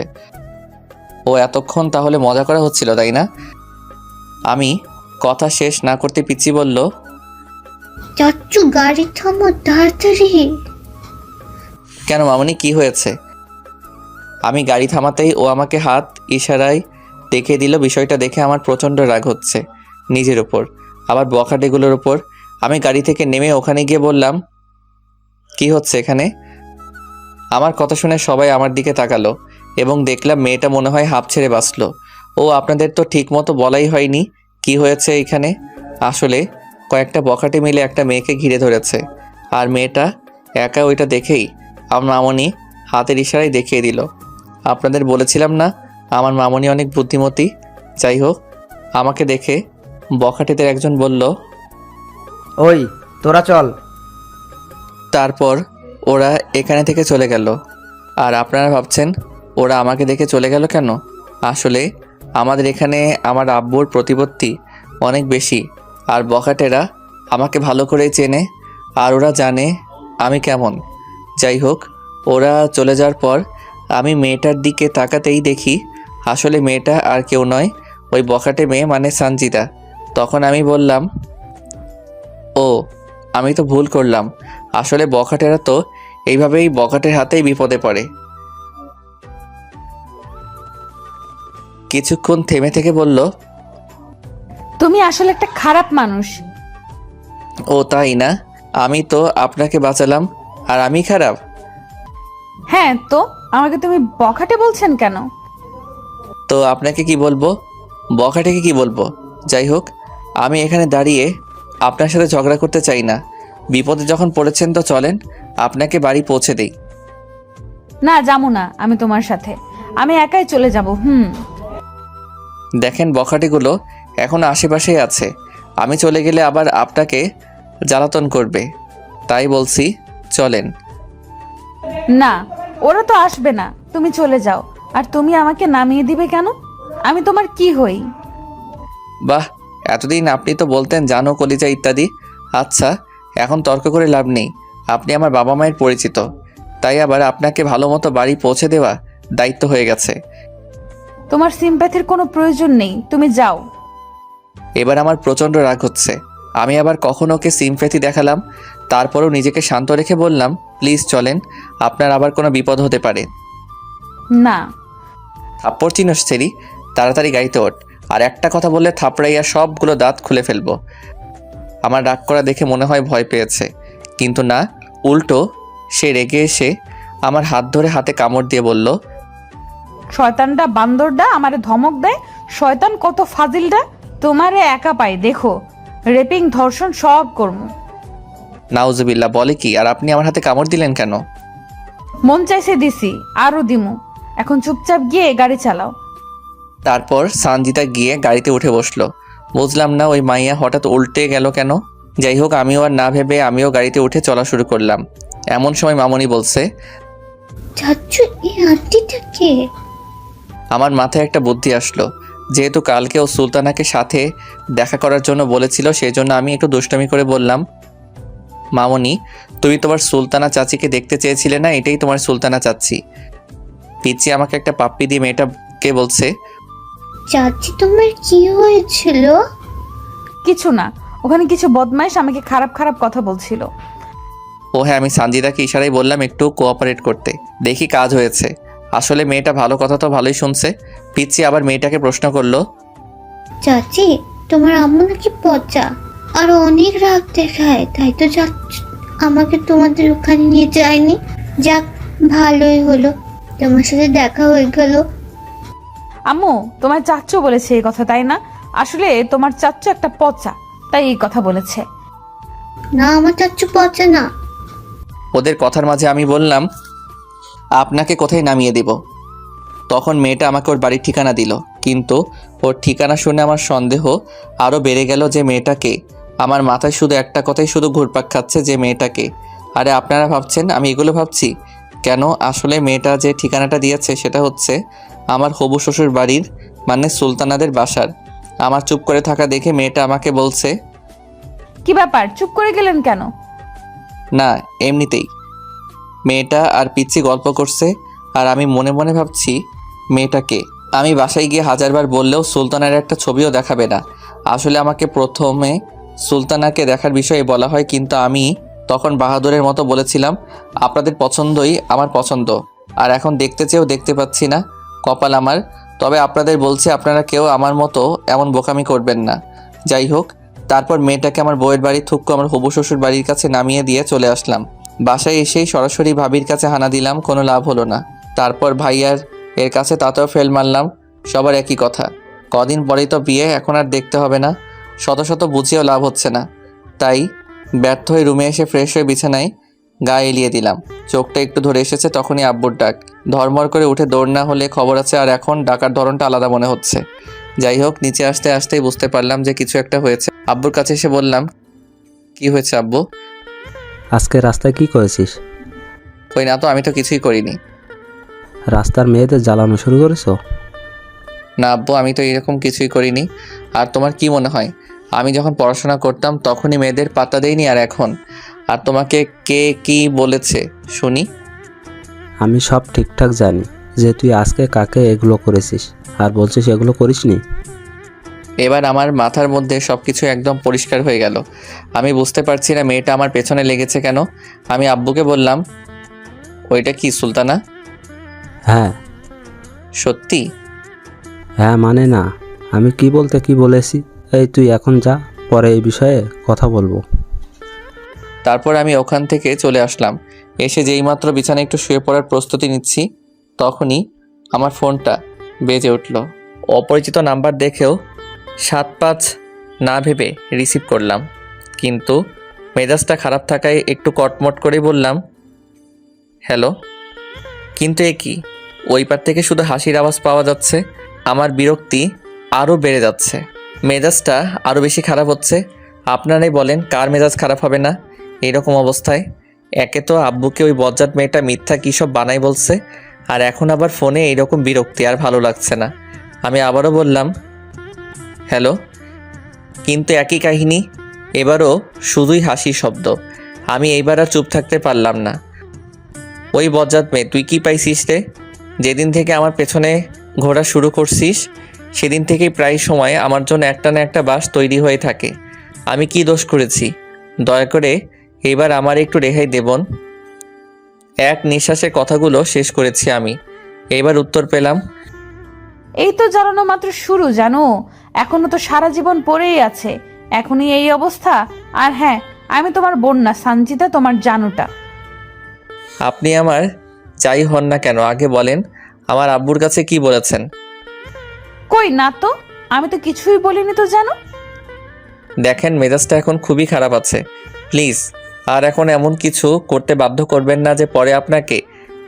ও এতক্ষণ তাহলে মজা করা হচ্ছিল, তাই না? আমি কথা শেষ না করতে পিচ্চি বলল, চাচু গাড়ি থামো তাড়াতাড়ি। কেন মামনি, কি হয়েছে? আমি গাড়ি থামাতেই ও আমাকে হাত ইশারায় দেখিয়ে দিল। বিষয়টা দেখে আমার প্রচণ্ড রাগ হচ্ছে নিজের ওপর, আবার বখাটেগুলোর ওপর। আমি গাড়ি থেকে নেমে ওখানে গিয়ে বললাম, কি হচ্ছে এখানে? আমার কথা শুনে সবাই আমার দিকে তাকালো এবং দেখলাম মেয়েটা মনে হয় হাঁপ ছেড়ে বাঁচল। ও আপনাদের তো ঠিক মতো বলাই হয়নি কি হয়েছে এখানে। আসলে কয়েকটা বখাটে মিলে একটা মেয়েকে ঘিরে ধরেছে, আর মেয়েটা একা। ওইটা দেখেই আমার মামনি হাতের ইশারায় দেখিয়ে দিল। আপনাদের বলেছিলাম না আমার মামনি অনেক বুদ্ধিমতী। যাই হোক, আমাকে দেখে বখাটেদের একজন বলল, ওই তোরা চল। তারপর ওরা এখানে থেকে চলে গেল। আর আপনারা ভাবছেন ওরা আমাকে দেখে চলে গেল কেন? আসলে আমাদের এখানে আমার আব্বুর প্রতিপত্তি অনেক বেশি, আর বখাটেরা আমাকে ভালো করেই চেনে, আর ওরা জানে আমি কেমন। যাই হোক, ওরা চলে যাওয়ার পর আমি মেয়েটার দিকে তাকাতেই দেখি আসলে মেয়েটা আর কেউ নয়, ওই বখাটে মেয়ে মানে সঞ্জিতা। তখন আমি বললাম, ও আমি তো ভুল করলাম। আসলে বখাটেরা তো এইভাবেই বখাটের হাতেই বিপদে পড়ে। কিছুক্ষণ থেমে থেকে বলল, তুমি আসলে একটা খারাপ মানুষ। ও তাই না? আমি তো আপনাকে বাঁচালাম আর আমি খারাপ? হ্যাঁ তো আমাকে তুমি বখাটে বলছেন কেন? তো আপনাকে কি বলবো? বখাটেকে কি বলবো? যাই হোক, আমি এখানে দাঁড়িয়ে আপনার সাথে ঝগড়া করতে চাই না। বিপদে যখন পড়েছেন তো চলেন, আপনাকে বাড়ি পৌঁছে দেই। না, যাবো না আমি তোমার সাথে, আমি একাই চলে যাব। দেখেন বখাটেগুলো এখন আশেপাশেই আছে, আমি চলে গেলে আবার আপনাকে জ্বালাতন করবে। তাই বলছি চলেন। না, ওরা তো আসবে না, তুমি চলে যাও। আর তুমি আমাকে নামিয়ে দিবে কেন? আমি তোমার কি হই? বাহ, এতদিন আপনি তো বলতেন জানো কলিজা ইত্যাদি। আচ্ছা, এখন তর্ক করে লাভ নেই। আপনি আমার বাবা মায়ের পরিচিত, তাই আবার আপনাকে ভালো মতো বাড়ি পৌঁছে দেওয়া দায়িত্ব হয়ে গেছে। তোমার সিম্প্যাথির কোনো প্রয়োজন নেই, তুমি যাও। এবার আমার প্রচণ্ড রাগ হচ্ছে। আমি আবার কখন ওকে সিম্প্যাথি দেখালাম? তারপরও নিজেকে শান্ত রেখে বললাম, প্লিজ চলেন, আপনার আবার কোনো বিপদ হতে পারে। না। থাপ্পড় চিনস ছেড়ি, তাড়াতাড়ি গাড়িতে ওঠ। আর একটা কথা বললে থাপড়াইয়া সবগুলো দাঁত খুলে ফেলবো। আমার রাগ করা দেখে মনে হয় ভয় পেয়েছে, কিন্তু না, উল্টো সে রেগে এসে আমার হাত ধরে হাতে কামড় দিয়ে বলল, শয়তানটা বান্দরটা আমারে ধমক দেয়। শয়তান কত ফাজিলটা। তোমারে একা পাই দেখো, রেপিং ধর্ষণ সব করবো। নাউজুবিল্লাহ, বলে কি? আর আপনি আমার হাতে কামড় দিলেন কেন? মন চাইছে দিছি, আরো দিমু। এখন চুপচাপ গিয়ে গাড়ি চালাও। তারপর সঞ্জিতা গিয়ে গাড়িতে উঠে বসলো। বুঝলাম না ওই মাইয়া হঠাৎ উল্টে গেল কেন। যাই হোক, আমিও আর না ভেবে আমিও গাড়িতে উঠে চলা শুরু করলাম। এমন সময় মামনি বলছে, চাচু এই আন্টিটা কে? আমার মাথায় একটা বুদ্ধি আসলো। যেহেতু কালকে ও সুলতানাকে সাথে দেখা করার জন্য বলেছিল, সেই জন্য আমি একটু দুষ্টামি করে বললাম, মামনি তুমি তোমার সুলতানা চাচিকে দেখতে চেয়েছিলে না, এটাই তোমার সুলতানা চাচি। পিচ্চি আমাকে একটা পাপ্পি দিয়ে মেয়েটাকে বলছে, চাচি তোমার কি হয়েছিল? কিছু না, ওখানে কিছু বদমাইশ আমাকে খারাপ খারাপ কথা বলছিল। ও হ্যাঁ, আমি সঞ্জিতাকে ইশারায় বললাম একটু কোঅপারেট করতে। দেখি কাজ হয়েছে। আসলে মেয়েটা ভালো কথা তো ভালোই শুনছে। পিচ্চি আবার মেয়েটাকে প্রশ্ন করলো, চাচি তোমার আম্মু নাকি পচা আর অনেক রাগ দেখায়, তাই তো চাচু আমাকে তোমাদের ওখানে নিয়ে যায়নি। যাক ভালোই হলো, তোমার সাথে দেখা হয়ে গেল। আম্মু তোমার চাচ্চু বলেছে এই কথা, তাই না? আসলে তোমার চাচ্চু একটা পচা, তাই এই কথা বলেছে। না আমার চাচু পচা না। ওদের কথার মাঝে আমি বললাম, আপনাকে কোথায় নামিয়ে দেব। তখন মেয়েটা আমাকে ওর বাড়ির ঠিকানা দিল, কিন্তু ওর ঠিকানা শুনে আমার সন্দেহ আরও বেড়ে গেল যে মেয়েটাকে। আমার মাথায় শুধু একটা কথাই শুধু ঘুরপাক খাচ্ছে, যে মেয়েটাকে। আরে আপনারা ভাবছেন আমি এগুলো ভাবছি কেন? আসলে মেয়েটা যে ঠিকানাটা দিয়েছে সেটা হচ্ছে আমার হবু শ্বশুর বাড়ির, মানে সুলতানাদের বাসার। আমার চুপ করে থাকা দেখে মেয়েটা আমাকে বলছে, কি ব্যাপার, চুপ করে গেলেন কেন? না এমনিতেই। মেয়েটা আর পিচ্ছি গল্প করছে, আর আমি মনে মনে ভাবছি মেয়েটাকে। আমি বাসায় গিয়ে হাজারবার বললেও সুলতানার একটা ছবিও দেখাবে না। আসলে আমাকে প্রথমে সুলতানাকে দেখার বিষয়ে বলা হয়, কিন্তু আমি তখন বাহাদুরের মতো বলেছিলাম, আপনাদের পছন্দই আমার পছন্দ, আর এখন দেখতে চেয়েও দেখতে পাচ্ছি না। কপাল আমার। তবে আপনাদের বলছি, আপনারা কেউ আমার মতো এমন বোকামি করবেন না। যাই হোক, তারপর মেয়েটাকে আমার বউয়ের বাড়ি থুক্কু আমার হবু শ্বশুর বাড়ির কাছে নামিয়ে দিয়ে চলে আসলাম। বাসায় এসেই সরাসরি ভাবির কাছে হানা দিলাম, কোনো লাভ হলো না। তারপর ভাইয়ার এর কাছে, তাতেও ফেল মারলাম। সবার একই কথা, কদিন পরেই তো বিয়ে, এখন আর দেখতে হবে না। শত শত বুঝিয়েও লাভ হচ্ছে না। তাই ব্যর্থ হয়ে রুমে এসে ফ্রেশ হয়ে বিছানায় গা এলিয়ে দিলাম। চোখটা একটু ধরে এসেছে, তখনই আব্বুর ডাক। ধর্মর করে উঠে দৌড় না হলে খবর আছে, আর এখন ডাকার ধরনটা আলাদা মনে হচ্ছে। যাই হোক, নিচে আসতে আসতেই বুঝতে পারলাম যে কিছু একটা হয়েছে। আব্বুর কাছে এসে বললাম, কি হয়েছে আব্বু? আজকে রাস্তায় কি করেছিস? কই না তো, আমি তো কিছুই করিনি। রাস্তার মেয়েদের জ্বালানো শুরু করেছো? না আব্বু, আমি তো এরকম কিছুই করিনি। আর তোমার কি মনে হয় আমি যখন পড়াশোনা করতাম তখনই মেয়েদের পাত্তা দেইনি, আর এখন? আর তোমাকে কে কি বলেছে শুনি? আমি সব ঠিকঠাক জানি যে তুই আজকে কাকে এগুলো করেছিস, আর বলছিস এগুলো করিসনি। এবার আমার মাথার মধ্যে সব কিছু একদম পরিষ্কার হয়ে গেল। আমি বুঝতে পারছি না মেয়েটা আমার পেছনে লেগেছে কেন। আমি আব্বুকে বললাম, ওইটা কি সুলতানা? হ্যাঁ। সত্যি? হ্যাঁ মানে না, আমি কি বলতে কি বলেছি। এই তুই এখন যা, পরে এই বিষয়ে কথা বলবো। তারপর আমি ওখান থেকে চলে আসলাম। এসে যেইমাত্র বিছানায় একটু শুয়ে পড়ার প্রস্তুতি নিচ্ছি, তখনই আমার ফোনটা বেজে উঠল। অপরিচিত নাম্বার দেখেও 7-5 না ভেবে রিসিভ করলাম, কিন্তু মেজাজটা খারাপ থাকায় একটু কটমট করেই বললাম, হ্যালো। কিন্তু এ কি, ওই পার থেকে শুধু হাসির আওয়াজ পাওয়া যাচ্ছে। আমার বিরক্তি আরও বেড়ে যাচ্ছে, মেজাজটা আরও বেশি খারাপ হচ্ছে। আপনারাই বলেন কার মেজাজ খারাপ হবে না এরকম অবস্থায়? একে তো আব্বুকে ওই বজ্জাত মেয়েটা মিথ্যা কী সব বানাই বলছে, আর এখন আবার ফোনে এইরকম বিরক্তি, আর ভালো লাগছে না। আমি আবারও বললাম, হ্যালো। কিন্তু একই কাহিনী, এবারও শুধুই হাসির শব্দ। আমি এইবার আর চুপ থাকতে পারলাম না। ওই বজ্জাত মেয়ে, তুই কি পাইছিস রে? যেদিন থেকে আমার পেছনে ঘোরা শুরু করছিস সেদিন থেকেই প্রায় সময় আমার জন্য একটা না একটা বাস তৈরি হয়ে থাকে। আমি কি দোষ করেছি? দয়া করে এবার আমার একটু রেহাই দেবন। এক নিঃশ্বাসে কথাগুলো শেষ করেছি আমি। এবার উত্তর পেলাম, এই তো জ্বালানো মাত্র শুরু, জানো, এখনো তো সারা জীবন পড়েই আছে। এখনই এই অবস্থা? আর হ্যাঁ, আমি তোমার বোন না, সানজিদা, তোমার জানুটা। আপনি আমার যাই হন না কেন আগে বলেন, আমার আব্বুর কাছে কি বলেছেন? কই না তো, আমি তো কিছুই বলিনি তো, জানো। দেখেন মেজাজটা এখন খুবই খারাপ আছে। প্লিজ আর এখন এমন কিছু করতে বাধ্য করবেন না যে পরে আপনাকে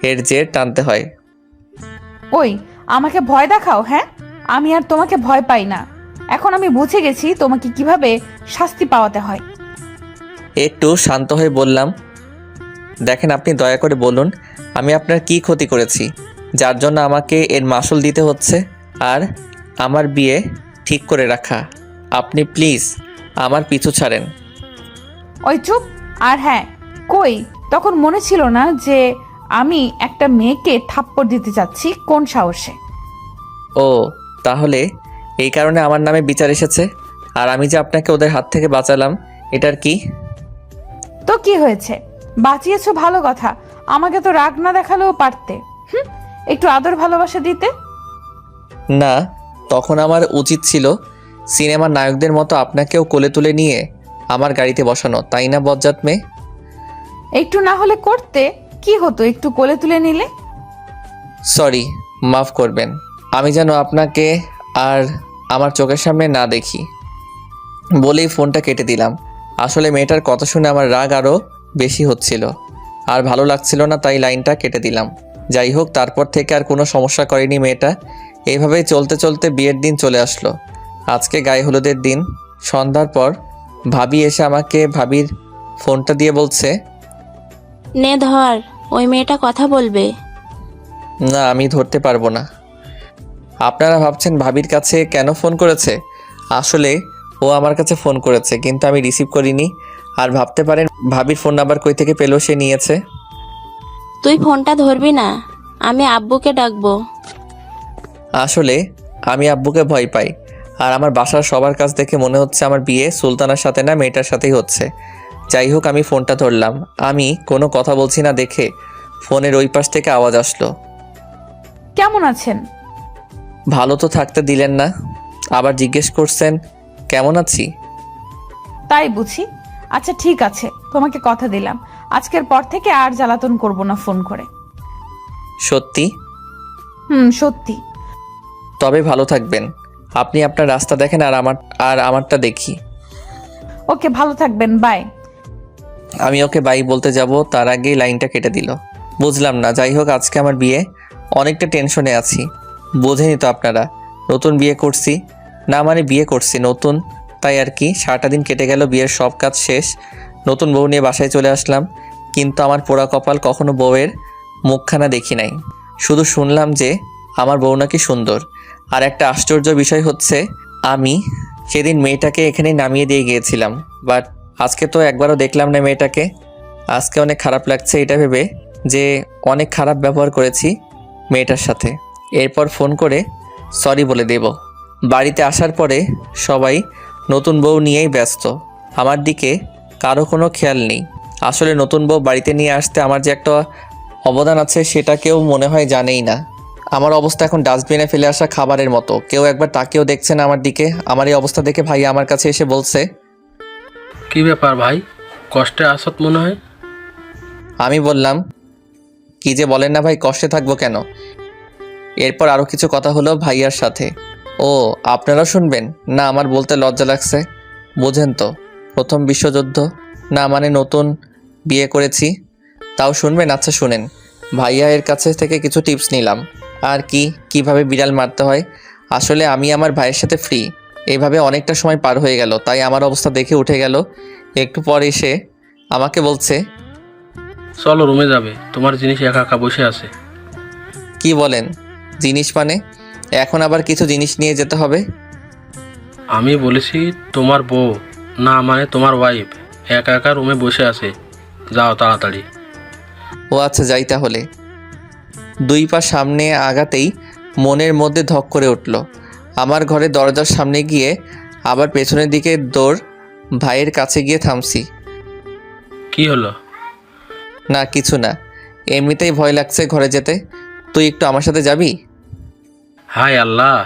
এর জের টানতে হয়। ওই, আমাকে ভয় দেখাও? হ্যাঁ, আমি আর তোমাকে ভয় পাই না। এখন আমি বুঝে গেছি তোমাকে কিভাবে শাস্তি পাওয়াতে হয়। একটু শান্ত হয়ে বললাম, দেখেন আপনি দয়া করে বলুন আমি আপনার কি ক্ষতি করেছি যার জন্য আমাকে এর মাসুল দিতে হচ্ছে, আর আমার বিয়ে ঠিক করে রাখা। আপনি প্লিজ আমার পিছু ছাড়েন। ওই চুপ। আর হ্যাঁ, কই, তখন মনে ছিল না যে আমি একটা মেয়েকে থাপ্পড় দিতে যাচ্ছি? কোন সাহসে? ও, তাহলে এই কারণে আমার নামে বিচার এসেছে, আর আমি যে আপনাকে ওদের হাত থেকে বাঁচালাম এটার কি? তো কি হয়েছে, বাঁচিয়েছো ভালো কথা, আমাকে তো রাগ না দেখালেও পারতে। একটু আদর ভালোবাসা দিতে। না, তখন আমার উচিত ছিল সিনেমার নায়কদের মতো আপনাকেও কোলে তুলে নিয়ে আমার গাড়িতে বসানো, তাই না বজ্জাত মেয়ে? একটু না হলে করতে, কি হতো একটু কোলে তুলে নিলে? সরি, মাফ করবেন। আমি যেন আপনাকে আর আমার চোখের সামনে না দেখি বলেই ফোনটা কেটে দিলাম। আসলে মেয়েটার কথা শুনে আমার রাগ আরও বেশি হচ্ছিল। আর ভালো লাগছিল না, তাই লাইনটা কেটে দিলাম। যাই হোক, তারপর থেকে আর কোনো সমস্যা করেনি মেয়েটা। এইভাবেই চলতে চলতে বিয়ের দিন চলে আসলো। আজকে গায়ে হলুদের দিন। সন্ধ্যার পর ভাবি এসে আমাকে ভাবির ফোনটা দিয়ে বলছে, নে ধর, ওই মেয়েটা কথা বলবে। না, আমি ধরতে পারবো না। আপনারা ভাবছেন ভাবির কাছে কেন ফোন করেছে? আসলে ও আমার কাছে ফোন করেছে, কিন্তু আমি রিসিভ করিনি। আর ভাবতে পারেন ভাবির ফোন নাম্বার কই থেকে পেলো, সে নিয়েছে। তুই ফোনটা ধরবি না, আমি আব্বুকে ডাকবো। আসলে আমি আব্বুকে ভয় পাই। আর আমার বাসার সবার কাছ দেখে মনে হচ্ছে আমার বিয়ে সুলতানার সাথে না, মেয়েটার সাথেই হচ্ছে। যাই হোক, আমি ফোনটা ধরলাম। আমি কোনো কথা বলছি না দেখে ফোনের ওই পাশ থেকে আওয়াজ আসলো, কেমন আছেন? ভালো তো থাকতে দিলেন না, আবার জিজ্ঞেস করছেন কেমন আছি। তাই বুঝি। আচ্ছা ঠিক আছে, তোমাকে কথা দিলাম আজকের পর থেকে আর জ্বালাতন করব না ফোন করে। সত্যি? সত্যি। তবে ভালো থাকবেন। আপনি আপনার রাস্তা দেখেন, আর আমারটা দেখি। ওকে, ভালো থাকবেন, বাই। আমি ওকে বাই বলতে যাব, তার আগেই লাইনটা কেটে দিল। বুঝলাম না। যাই হোক, আজকে আমার বিয়ে, অনেকটা টেনশনে আছি। বোঝেনি তো আপনারা, নতুন বিয়ে করছি। না মানে বিয়ে করছি নতুন, তাই আর কি। সারাটা দিন কেটে গেল, বিয়ের সব কাজ শেষ। নতুন বউ নিয়ে বাসায় চলে আসলাম, কিন্তু আমার পোড়া কপাল, কখনো বউয়ের মুখখানা দেখি নাই। শুধু শুনলাম যে আমার বউ নাকি সুন্দর। আর একটা আশ্চর্য বিষয় হচ্ছে, আমি সেদিন মেয়েটাকে এখানেই নামিয়ে দিয়ে গিয়েছিলাম, বাট আজকে তো একবারও দেখলাম না মেয়েটাকে। আজকে অনেক খারাপ লাগছে এটা ভেবে যে অনেক খারাপ ব্যবহার করেছি মেয়েটার সাথে। এরপর ফোন করে সরি বলে দেব। বাড়িতে আসার পরে সবাই নতুন বউ নিয়েই ব্যস্ত, আমার দিকে কারো কোনো খেয়াল নেই। আসলে নতুন বউ বাড়িতে নিয়ে আসতে আমার যে একটা অবদান আছে সেটা কেউ মনে হয় জানেই না। আমার অবস্থা এখন ডাস্টবিনে ফেলে আসা খাবারের মতো, কেউ একবার তাকেও দেখছে না আমার দিকে। আমার এই অবস্থা দেখে ভাই আমার কাছে এসে বলছে, কি ব্যাপার ভাই, কষ্টে আসত মনে হয়? আমি বললাম, কি যে বলেন না ভাই, কষ্টে থাকবো কেন। এরপর আরও কিছু কথা হলো ভাইয়ার সাথে। ও, আপনারাও শুনবেন? না, আমার বলতে লজ্জা লাগছে। বোঝেন তো, প্রথম বিশ্বযুদ্ধ। না মানে নতুন বিয়ে করেছি, তাও শুনবেন? আচ্ছা শুনেন। ভাইয়া এর কাছে থেকে কিছু টিপস নিলাম, আর কিভাবে বিড়াল মারতে হয়। আসলে আমি আমার ভাইয়ের সাথে ফ্রি। এইভাবে অনেকটা সময় পার হয়ে গেল, তাই আমার অবস্থা দেখে উঠে গেল। একটু পর এসে আমাকে বলছে, চলো রুমে যাবে, তোমার জিনিস একা একা বসে আছে। কি বলেন? জিনিস মানে? এখন আবার কিছু জিনিস নিয়ে যেতে হবে? আমি বলেছি তোমার বউ, না মানে তোমার ওয়াইফ একা একা রুমে বসে আছে, যাও তাড়াতাড়ি। ও আচ্ছা, যাই তাহলে। 2 পা সামনে আগাতেই মনের মধ্যে ধক করে উঠল। আমার ঘরে দরজার সামনে গিয়ে আবার পেছনের দিকে দৌড়, ভাইয়ের কাছে গিয়ে থামছি। কি হলো? না কিছু না, এমনিতেই ভয় লাগছে ঘরে যেতে। তুই একটু আমার সাথে যাবি? হায় আল্লাহ,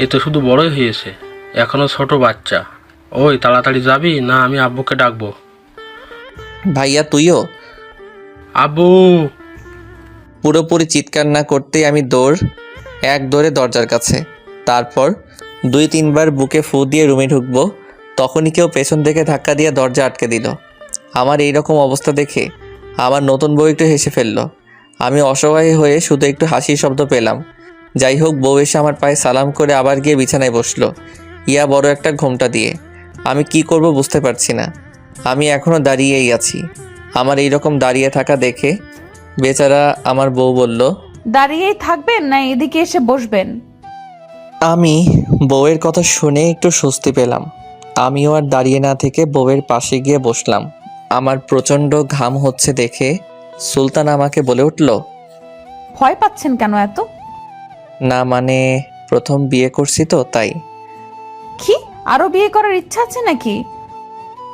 এ তো শুধু বড়ই হয়েছে, এখনো ছোট বাচ্চা। ওই তাড়াতাড়ি যাবি না আমি আব্বুকে ডাকবো? ভাইয়া তুইও? আব্বু! পুরোপুরি চিৎকার না করতেই আমি এক দৌড়ে দরজার কাছে। তারপর 2-3 বার বুকে ফু দিয়ে রুমে ঢুকবো, তখনই কেউ পেছন থেকে ধাক্কা দিয়ে দরজা আটকে দিল। আমার এই রকম অবস্থা দেখে আমার নতুন বউ একটু হেসে ফেলল। আমি অসহায় হয়ে শুধু একটু হাসির শব্দ পেলাম। যাই হোক, বউ এসে আমার পায়ে সালাম করে আবার গিয়ে বিছানায় বসলো, ইয়া বড় একটা ঘোমটা দিয়ে। আমি কি করব বুঝতে পারছি না। আমি এখনও দাঁড়িয়েই আছি। আমার এই রকম দাঁড়িয়ে থাকা দেখে বেচারা আমার বউ বলল, দাঁড়িয়েই থাকবেন না এদিকে এসে বসবেন? আমি বউয়ের কথা শুনে একটু স্বস্তি পেলাম। আমিও আর দাঁড়িয়ে না থেকে বউয়ের পাশে গিয়ে বসলাম। আমার প্রচণ্ড ঘাম হচ্ছে দেখে সুলতান আমাকে বলে উঠল, ভয় পাচ্ছেন কেন এত? না মানে প্রথম বিয়ে করছি তো তাই। কি, আরো বিয়ে করার ইচ্ছা আছে নাকি?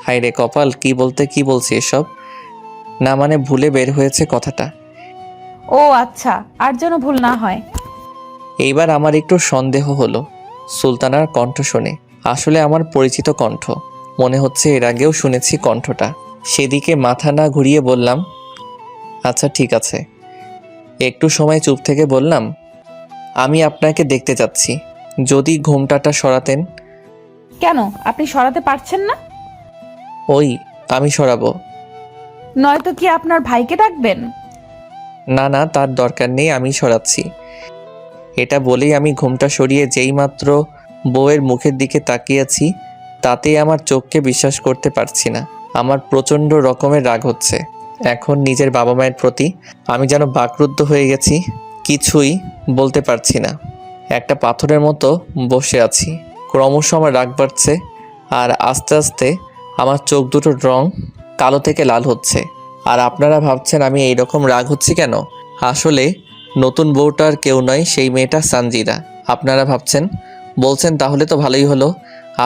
হায় রে কপাল, কি বলতে কি বলছি এসব। না মানে ভুলে বের হয়েছে কথাটা। ও আচ্ছা, আর যেন ভুল না হয়। এইবার আমার একটু সন্দেহ হলো সুলতানার কণ্ঠ শুনে। আসলে আমার পরিচিত কণ্ঠ মনে হচ্ছে, এর আগেও শুনেছি কণ্ঠটা। সেদিকে মাথা না ঘুরিয়ে বললাম, আচ্ছা ঠিক আছে। একটু সময় চুপ থেকে বললাম, আমি আপনাকে দেখতে চাচ্ছি, যদি ঘোমটাটা সরাতেন। কেন, আপনি সরাতে পারছেন না? ওই আমি সরাবো। নয়তো কি আপনার ভাইকে ডাকবেন? না না, তার দরকার নেই, আমি সরাচ্ছি। এটা বলেই আমি ঘুমটা সরিয়ে যেই মাত্র বউয়ের মুখের দিকে তাকিয়েছি, তাতেই আমার চোখকে বিশ্বাস করতে পারছি না। আমার প্রচণ্ড রকমের রাগ হচ্ছে এখন নিজের বাবা মায়ের প্রতি। আমি যেন বাকরুদ্ধ হয়ে গেছি, কিছুই বলতে পারছি না। একটা পাথরের মতো বসে আছি। ক্রমশ আমার রাগ বাড়ছে, আর আস্তে আস্তে আমার চোখ দুটোর রং কালো থেকে লাল হচ্ছে। আর আপনারা ভাবছেন আমি এইরকম রাগ হচ্ছি কেন? আসলে নতুন বউটার কেউ নয়, সেই মেয়েটা সানজিদা। আপনারা ভাবছেন, বলছেন তাহলে তো ভালোই হলো।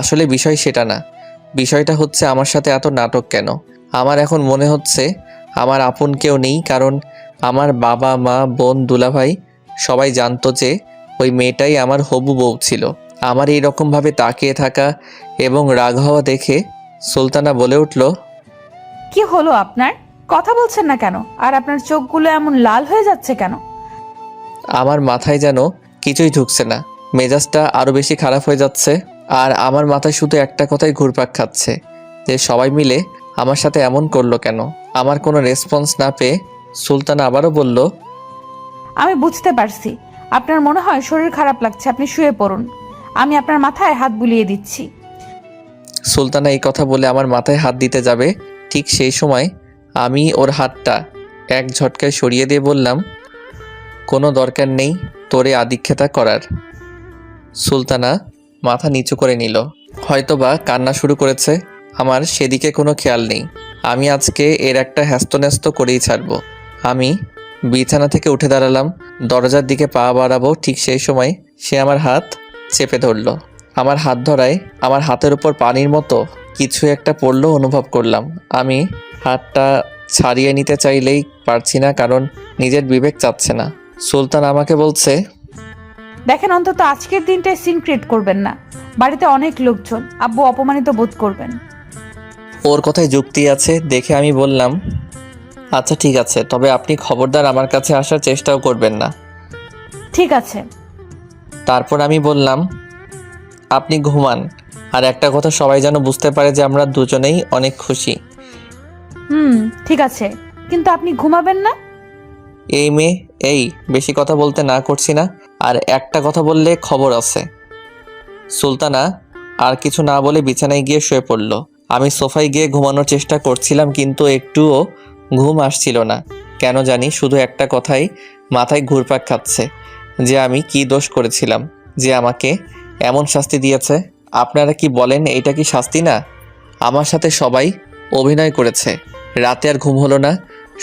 আসলে বিষয় সেটা না। বিষয়টা হচ্ছে আমার সাথে এত নাটক কেন? আমার এখন মনে হচ্ছে আমার আপন কেউ নেই, কারণ আমার বাবা মা বোন দুলাভাই সবাই জানতো যে ওই মেয়েটাই আমার হবু বউ ছিল। আমার এই রকমভাবে তাকিয়ে থাকা এবং রাগ হওয়া দেখে সুলতানা বলে উঠল, কি হলো আপনার? কথা বলছেন না কেন? আর আপনার চোখগুলো এমন লাল হয়ে যাচ্ছে কেন? আমার মাথায় যেন কিছুই ঢুকছে না, মেজাজটা আরও বেশি খারাপ হয়ে যাচ্ছে। আর আমার মাথায় শুধু একটা কথাই ঘুরপাক খাচ্ছে, যে সবাই মিলে আমার সাথে এমন করলো কেন? আমার কোনো রেসপন্স না পেয়ে সুলতানা আবারও বলল, আমি বুঝতে পারছি আপনার মনে হয় শরীর খারাপ লাগছে, আপনি শুয়ে পড়ুন, আমি আপনার মাথায় হাত বুলিয়ে দিচ্ছি। সুলতানা এই কথা বলে আমার মাথায় হাত দিতে যাবে, ঠিক সেই সময় আমি ওর হাতটা এক ঝটকায় সরিয়ে দিয়ে বললাম, কোনো দরকার নেই তোরে আদিক্ষেতা করার। সুলতানা মাথা নিচু করে নিল, হয়তোবা কান্না শুরু করেছে। আমার সেদিকে কোনো খেয়াল নেই। আমি আজকে এর একটা হ্যাস্তন্যস্ত করেই ছাড়বো। আমি বিছানা থেকে উঠে দাঁড়ালাম, দরজার দিকে পা বাড়াবো, ঠিক সেই সময় সে আমার হাত চেপে ধরল। আমার হাত ধরায় আমার হাতের উপর পানির মতো কিছু একটা পড়লো অনুভব করলাম। আমি হাতটা ছাড়িয়ে নিতে চাইলেই পারছি না, কারণ নিজের বিবেক চাচ্ছে না। সুলতান আমাকে বলছে, দেখেন, অন্তত আজকের দিনটায় সিন ক্রিয়েট করবেন না। বাড়িতে অনেক লোকজন, আব্বু অপমানিত বোধ করবেন। ওর কথায় যুক্তি আছে দেখে আমি বললাম, আচ্ছা ঠিক আছে, তবে আপনি খবরদার আমার কাছে আসার চেষ্টাও করবেন না। ঠিক আছে। তারপর আমি বললাম, আপনি ঘুমান, আর একটা কথা সবাই যেন বুঝতে পারে যে আমরা দুজনেই অনেক খুশি। ঠিক আছে, কিন্তু আপনি ঘুমাবেন না? এই মেয়ে, এই বেশি কথা বলতে না করছি না, আর একটা কথা বললে খবর আছে। সুলতানা আর কিছু না বলে বিছানায় গিয়ে শুয়ে পড়ল। আমি সোফায় গিয়ে ঘুমানোর চেষ্টা করছিলাম, কিন্তু একটুও ঘুম আসছিল না। কেন জানি শুধু একটা কথাই মাথায় ঘুরপাক খাচ্ছে, যে আমি কি দোষ করেছিলাম যে আমাকে এমন শাস্তি দিয়েছে। আপনারা কি বলেন, এটা কি শাস্তি না? আমার সাথে সবাই অভিনয় করেছে। রাতে আর ঘুম হলো না।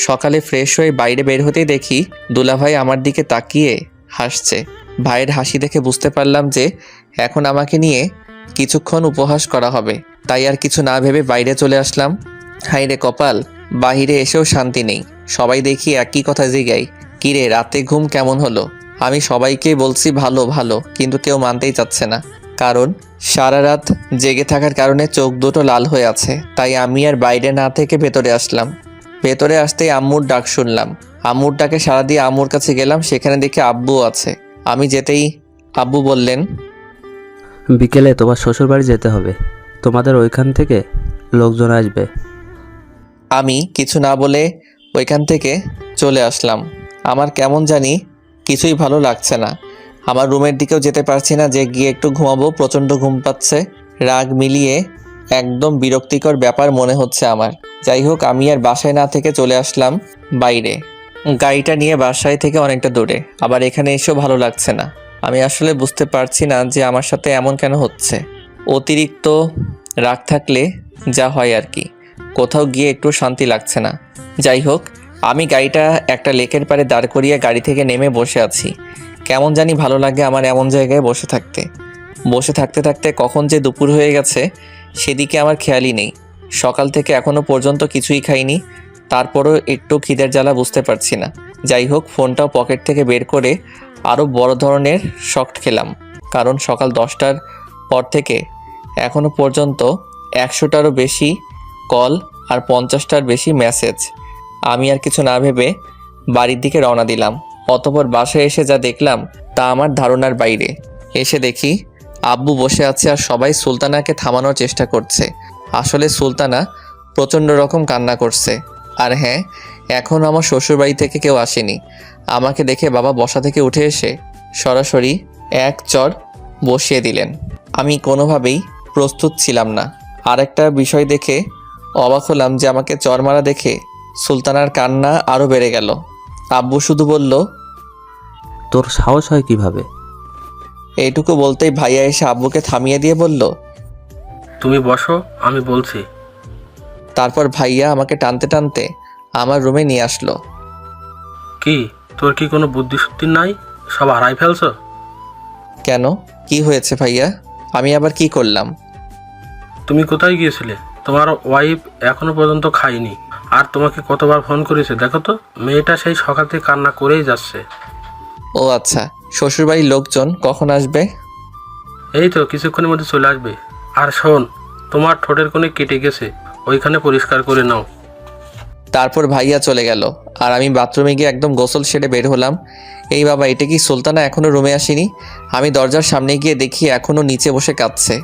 সকালে ফ্রেশ হয়ে বাইরে বের হতেই দেখি দুলাভাই আমার দিকে তাকিয়ে হাসছে। ভাইয়ের হাসি দেখে বুঝতে পারলাম যে এখন আমাকে নিয়ে কিছুক্ষণ উপহাস করা হবে। তাই আর কিছু না ভেবে বাইরে চলে আসলাম। হাইরে কপাল, বাহিরে এসেও শান্তি নেই। সবাই দেখি একই কথা জিগাই, কিরে রাতে ঘুম কেমন হলো? আমি সবাইকেই বলছি ভালো ভালো, কিন্তু কেউ মানতেই চাচ্ছে না, কারণ সারা রাত জেগে থাকার কারণে চোখ দুটো লাল হয়ে আছে। তাই আমি আর বাইরে না থেকে ভেতরে আসলাম। ভেতরে আসতেই আম্মুর ডাক শুনলাম। আম্মুর ডাকে সাড়া দিয়ে আম্মুর কাছে গেলাম, সেখানে দেখে আব্বু আছে। আমি যেতেই আব্বু বললেন, বিকেলে তোমার শ্বশুরবাড়ি যেতে হবে, তোমাদের ওইখান থেকে লোকজন আসবে। আমি কিছু না বলে ওইখান থেকে চলে আসলাম। আমার কেমন জানি কিছুই ভালো লাগছে না। আমার রুমের দিকেও যেতে পারছি না, যে গিয়ে একটু ঘুমাবো, প্রচণ্ড ঘুম পাচ্ছে। রাগ মিলিয়ে একদম বিরক্তিকর ব্যাপার মনে হচ্ছে আমার। যাই হোক, আমি আর বাসায় না থেকে চলে আসলাম বাইরে। গাড়িটা নিয়ে বাসায় থেকে অনেকটা দূরে, আবার এখানে এসেও ভালো লাগছে না। আমি আসলে বুঝতে পারছি না যে আমার সাথে এমন কেন হচ্ছে। অতিরিক্ত রাগ থাকলে যা হয় আর কি, কোথাও গিয়ে একটু শান্তি লাগছে না। যাই হোক, আমি গাড়িটা একটা লেকের পাড়ে দাঁড় করিয়ে গাড়ি থেকে নেমে বসে আছি। কেমন জানি ভালো লাগে আমার এমন জায়গায় বসে থাকতে। বসে থাকতে থাকতে কখন যে দুপুর হয়ে গেছে সেদিকে আমার খেয়ালই নেই। সকাল থেকে এখনও পর্যন্ত কিছুই খাইনি, তারপরও একটু খিদের জ্বালা বুঝতে পারছি না। যাই হোক, ফোনটাও পকেট থেকে বের করে আরও বড় ধরনের শক্ট খেলাম, কারণ সকাল 10টার পর থেকে এখনও পর্যন্ত 100টারও বেশি কল আর 50টার বেশি মেসেজ। আমি আর কিছু না ভেবে বাড়ির দিকে রওনা দিলাম। অতঃপর বাসায় এসে যা দেখলাম তা আমার ধারণার বাইরে। এসে দেখি আব্বু বসে আছে আর সবাই সুলতানাকে থামানোর চেষ্টা করছে। আসলে সুলতানা প্রচণ্ড রকম কান্না করছে, আর হ্যাঁ, এখন আমার শ্বশুরবাড়ি থেকে কেউ আসেনি। আমাকে দেখে বাবা বসা থেকে উঠে এসে সরাসরি এক চড় বসিয়ে দিলেন। আমি কোনোভাবেই প্রস্তুত ছিলাম না। আর একটা বিষয় দেখে অবাক হলাম যে আমাকে চড় মারা দেখে সুলতানার কান্না আরও বেড়ে গেল। আব্বু শুধু বলল, তোর সাহস হয় কিভাবে? এইটুকু বলতেই ভাইয়া এসে আব্বুকে থামিয়ে দিয়ে বলল। তুমি বসো, আমি বলছি। তারপর ভাইয়া আমাকে টানতে টানতে আমার রুমে নিয়ে আসলো। কি তোর কি কোনো বুদ্ধি শুদ্ধি নাই? সব হারাই ফেলছো? কেন, কি হয়েছে ভাইয়া? আমি আবার কি করলাম? তুমি কোথায় গিয়েছিলে? তোমার ওয়াইফ এখনো পর্যন্ত খায়নি, আর তোমাকে কতবার ফোন করেছে দেখো তো। মেয়েটা সেই সকাল থেকে কান্না করেই যাচ্ছে। ও আচ্ছা, শ্বশুরবাড়ির লোকজন কখন আসবে? এই তো কিছুক্ষণের মধ্যে চলে আসবে। আর শোন, তোমার ঠোঁটের কোণে কেটে গেছে, ওইখানে পরিষ্কার করে নাও। তারপর ভাইয়া চলে গেল আর আমি বাথরুমে গিয়ে একদম গোসল সেরে বের হলাম। এই বাবা, এটা কি সুলতানা এখনও রুমে আসেনি? আমি দরজার সামনে গিয়ে দেখি এখনও নিচে বসে কাঁদছে।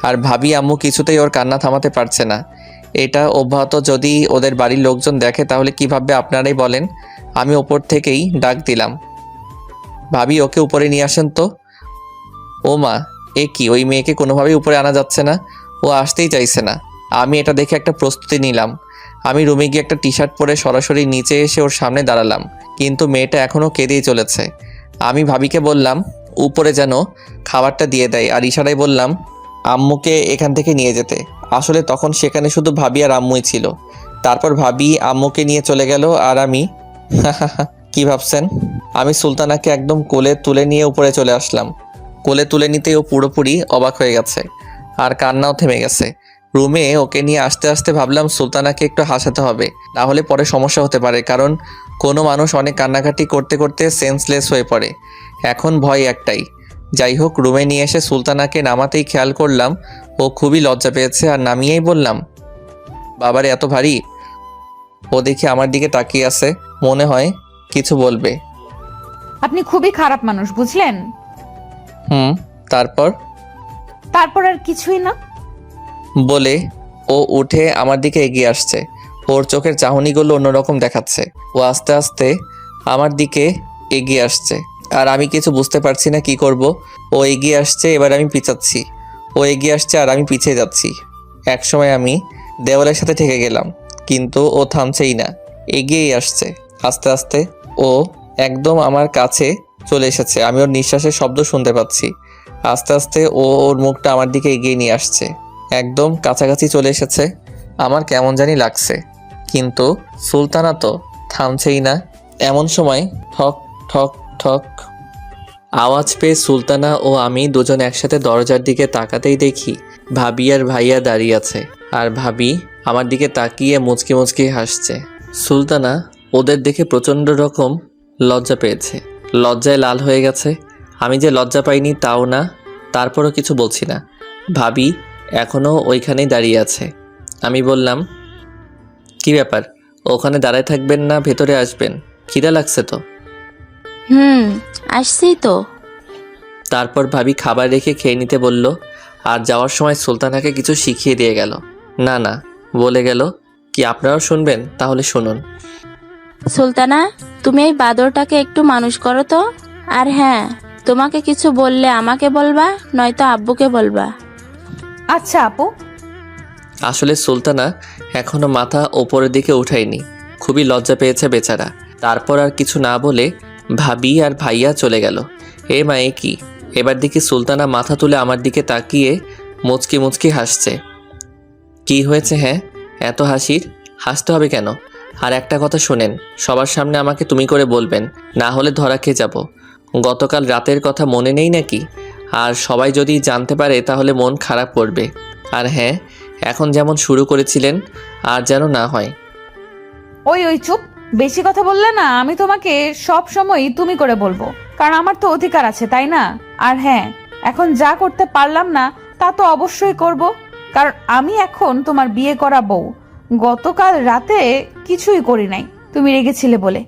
আর ভাবি আম্মু কিছুতেই ওর কান্না থামাতে পারছে না। এটা অব্যাহত যদি ওদের বাড়ির লোকজন দেখে তাহলে কী ভাববে আপনারাই বলেন। আমি ওপর থেকেই ডাক দিলাম, ভাবি ওকে উপরে নিয়ে আসেন তো। ও মা, এ কি, ওই মেয়েকে কোনোভাবেই উপরে আনা যাচ্ছে না, ও আসতেই চাইছে না। আমি এটা দেখে একটা প্রস্তুতি নিলাম। আমি রুমে গিয়ে একটা টি শার্ট পরে সরাসরি নিচে এসে ওর সামনে দাঁড়ালাম, কিন্তু মেয়েটা এখনও কেঁদেই চলেছে। আমি ভাবিকে বললাম উপরে যেন খাবারটা দিয়ে দেয়, আর ইশারায় বললাম আম্মুকে এখান থেকে নিয়ে যেতে। আসলে তখন সেখানে শুধু ভাবি আর আম্মুই ছিল। তারপর ভাবি আম্মুকে নিয়ে চলে গেল, আর আমি কি ভাবছেন, আমি সুলতানাকে একদম কোলে তুলে নিয়ে উপরে চলে আসলাম। কোলে তুলে নিতেই ও পুরোপুরি অবাক হয়ে গেছে আর কান্নাও থেমে গেছে। রুমে ওকে নিয়ে আসতে আসতে ভাবলাম সুলতানাকে একটু হাসাতে হবে, না হলে পরে সমস্যা হতে পারে, কারণ কোনো মানুষ অনেক কান্নাকাটি করতে করতে সেন্সলেস হয়ে পড়ে। এখন ভয় একটাই। যাই হোক, রুমে নিয়ে এসে সুলতানাকে নামাতেই খেয়াল করলাম ও খুবই লজ্জা পেয়েছে, আর নামিয়েই বললাম, বাবারে এত ভারী। ও দেখি আমার দিকে তাকিয়ে আছে, মনে হয় কিছু বলবে। আপনি খুবই খারাপ মানুষ, বুঝলেন? তারপর তারপর আর কিছুই না। বলে ও উঠে আমার দিকে এগিয়ে আসছে। ওর চোখের চাহনিগুলো অন্যরকম দেখাচ্ছে। ও আস্তে আস্তে আমার দিকে এগিয়ে আসছে, আর আমি কিছু বুঝতে পারছি না কি করব। ও এগিয়ে আসছে, এবার আমি পিছাচ্ছি। ও এগিয়ে আসছে আর আমি পিছিয়ে যাচ্ছি। একসময় আমি দেওয়ালের সাথে ঠেকে গেলাম, কিন্তু ও থামছেই না, এগিয়েই আসছে। আস্তে আস্তে ও একদম আমার কাছে চলে এসেছে। আমি ওর নিঃশ্বাসের শব্দ শুনতে পাচ্ছি। আস্তে আস্তে ও ওর মুখটা আমার দিকে এগিয়ে নিয়ে আসছে, একদম কাছাকাছি চলে এসেছে। আমার কেমন জানি লাগছে, কিন্তু সুলতানা তো থামছেই না। এমন সময় ঠক ঠক ঠক আওয়াজ পেয়ে সুলতানা ও আমি দুজন একসাথে দরজার দিকে তাকাতেই দেখি ভাবি আর ভাইয়া দাঁড়িয়ে আছে, আর ভাবি আমার দিকে তাকিয়ে মুচকি মুচকি হাসছে। সুলতানা ওদের দেখে প্রচণ্ড রকম লজ্জা পেয়েছে, লজ্জায় লাল হয়ে গেছে। আমি যে লজ্জা পাইনি তাও না, তারপরও কিছু বলছি না। ভাবি এখনও ওইখানেই দাঁড়িয়ে আছে। আমি বললাম, কি ব্যাপার, ওখানে দাঁড়ায় থাকবেন না, ভেতরে আসবেন, খিদা লাগছে তো। আসছি তো। তারপর ভাবি খাবার রেখে খেয়ে নিতে বলল, আর যাওয়ার সময় সুলতানাকে কিছু শিখিয়ে দিয়ে গেল। না না বলে গেল, কি আপনারাও শুনবেন? তাহলে শুনুন। সুলতানা, তুমি এই বাদরটাকে একটু মানুষ করো তো। আর হ্যাঁ, তোমাকে কিছু বললে আমাকে বলবা, নয়তো আব্বুকে বলবা। আচ্ছা আপু। আসলে সুলতানা এখনো মাথা ওপরের দিকে উঠায়নি, খুবই লজ্জা পেয়েছে বেচারা। তারপর আর কিছু না বলে ভাবি আর ভাইয়া চলে গেল। এ মা, এ কি! এবার দেখি সুলতানা মাথা তুলে আমার দিকে তাকিয়ে মুচকি মুচকি হাসছে। কি হয়েছে? হ্যাঁ, এত হাসতে হবে কেন? আর একটা কথা শোনেন, সবার সামনে আমাকে তুমি করে বলবেন, না হলে ধরা খেয়ে যাব। গতকাল রাতের কথা মনে নেই নাকি? আর সবাই যদি জানতে পারে তাহলে মন খারাপ করবে। আর হ্যাঁ, এখন যেমন শুরু করেছিলেন আর যেন না হয়। ওই চুপ, বেশি কথা বললে না আমি তোমাকে সব সময় তুমি করে বলবো, কারণ আমার তো অধিকার আছে, তাই না? আর হ্যাঁ, এখন যা করতে পারলাম না তা তো অবশ্যই করব, কারণ আমি এখন তোমার বিয়ে করা বউ। গতকাল রাতে কিছুই করি নাই, তুমি রেগেছিলে বলে।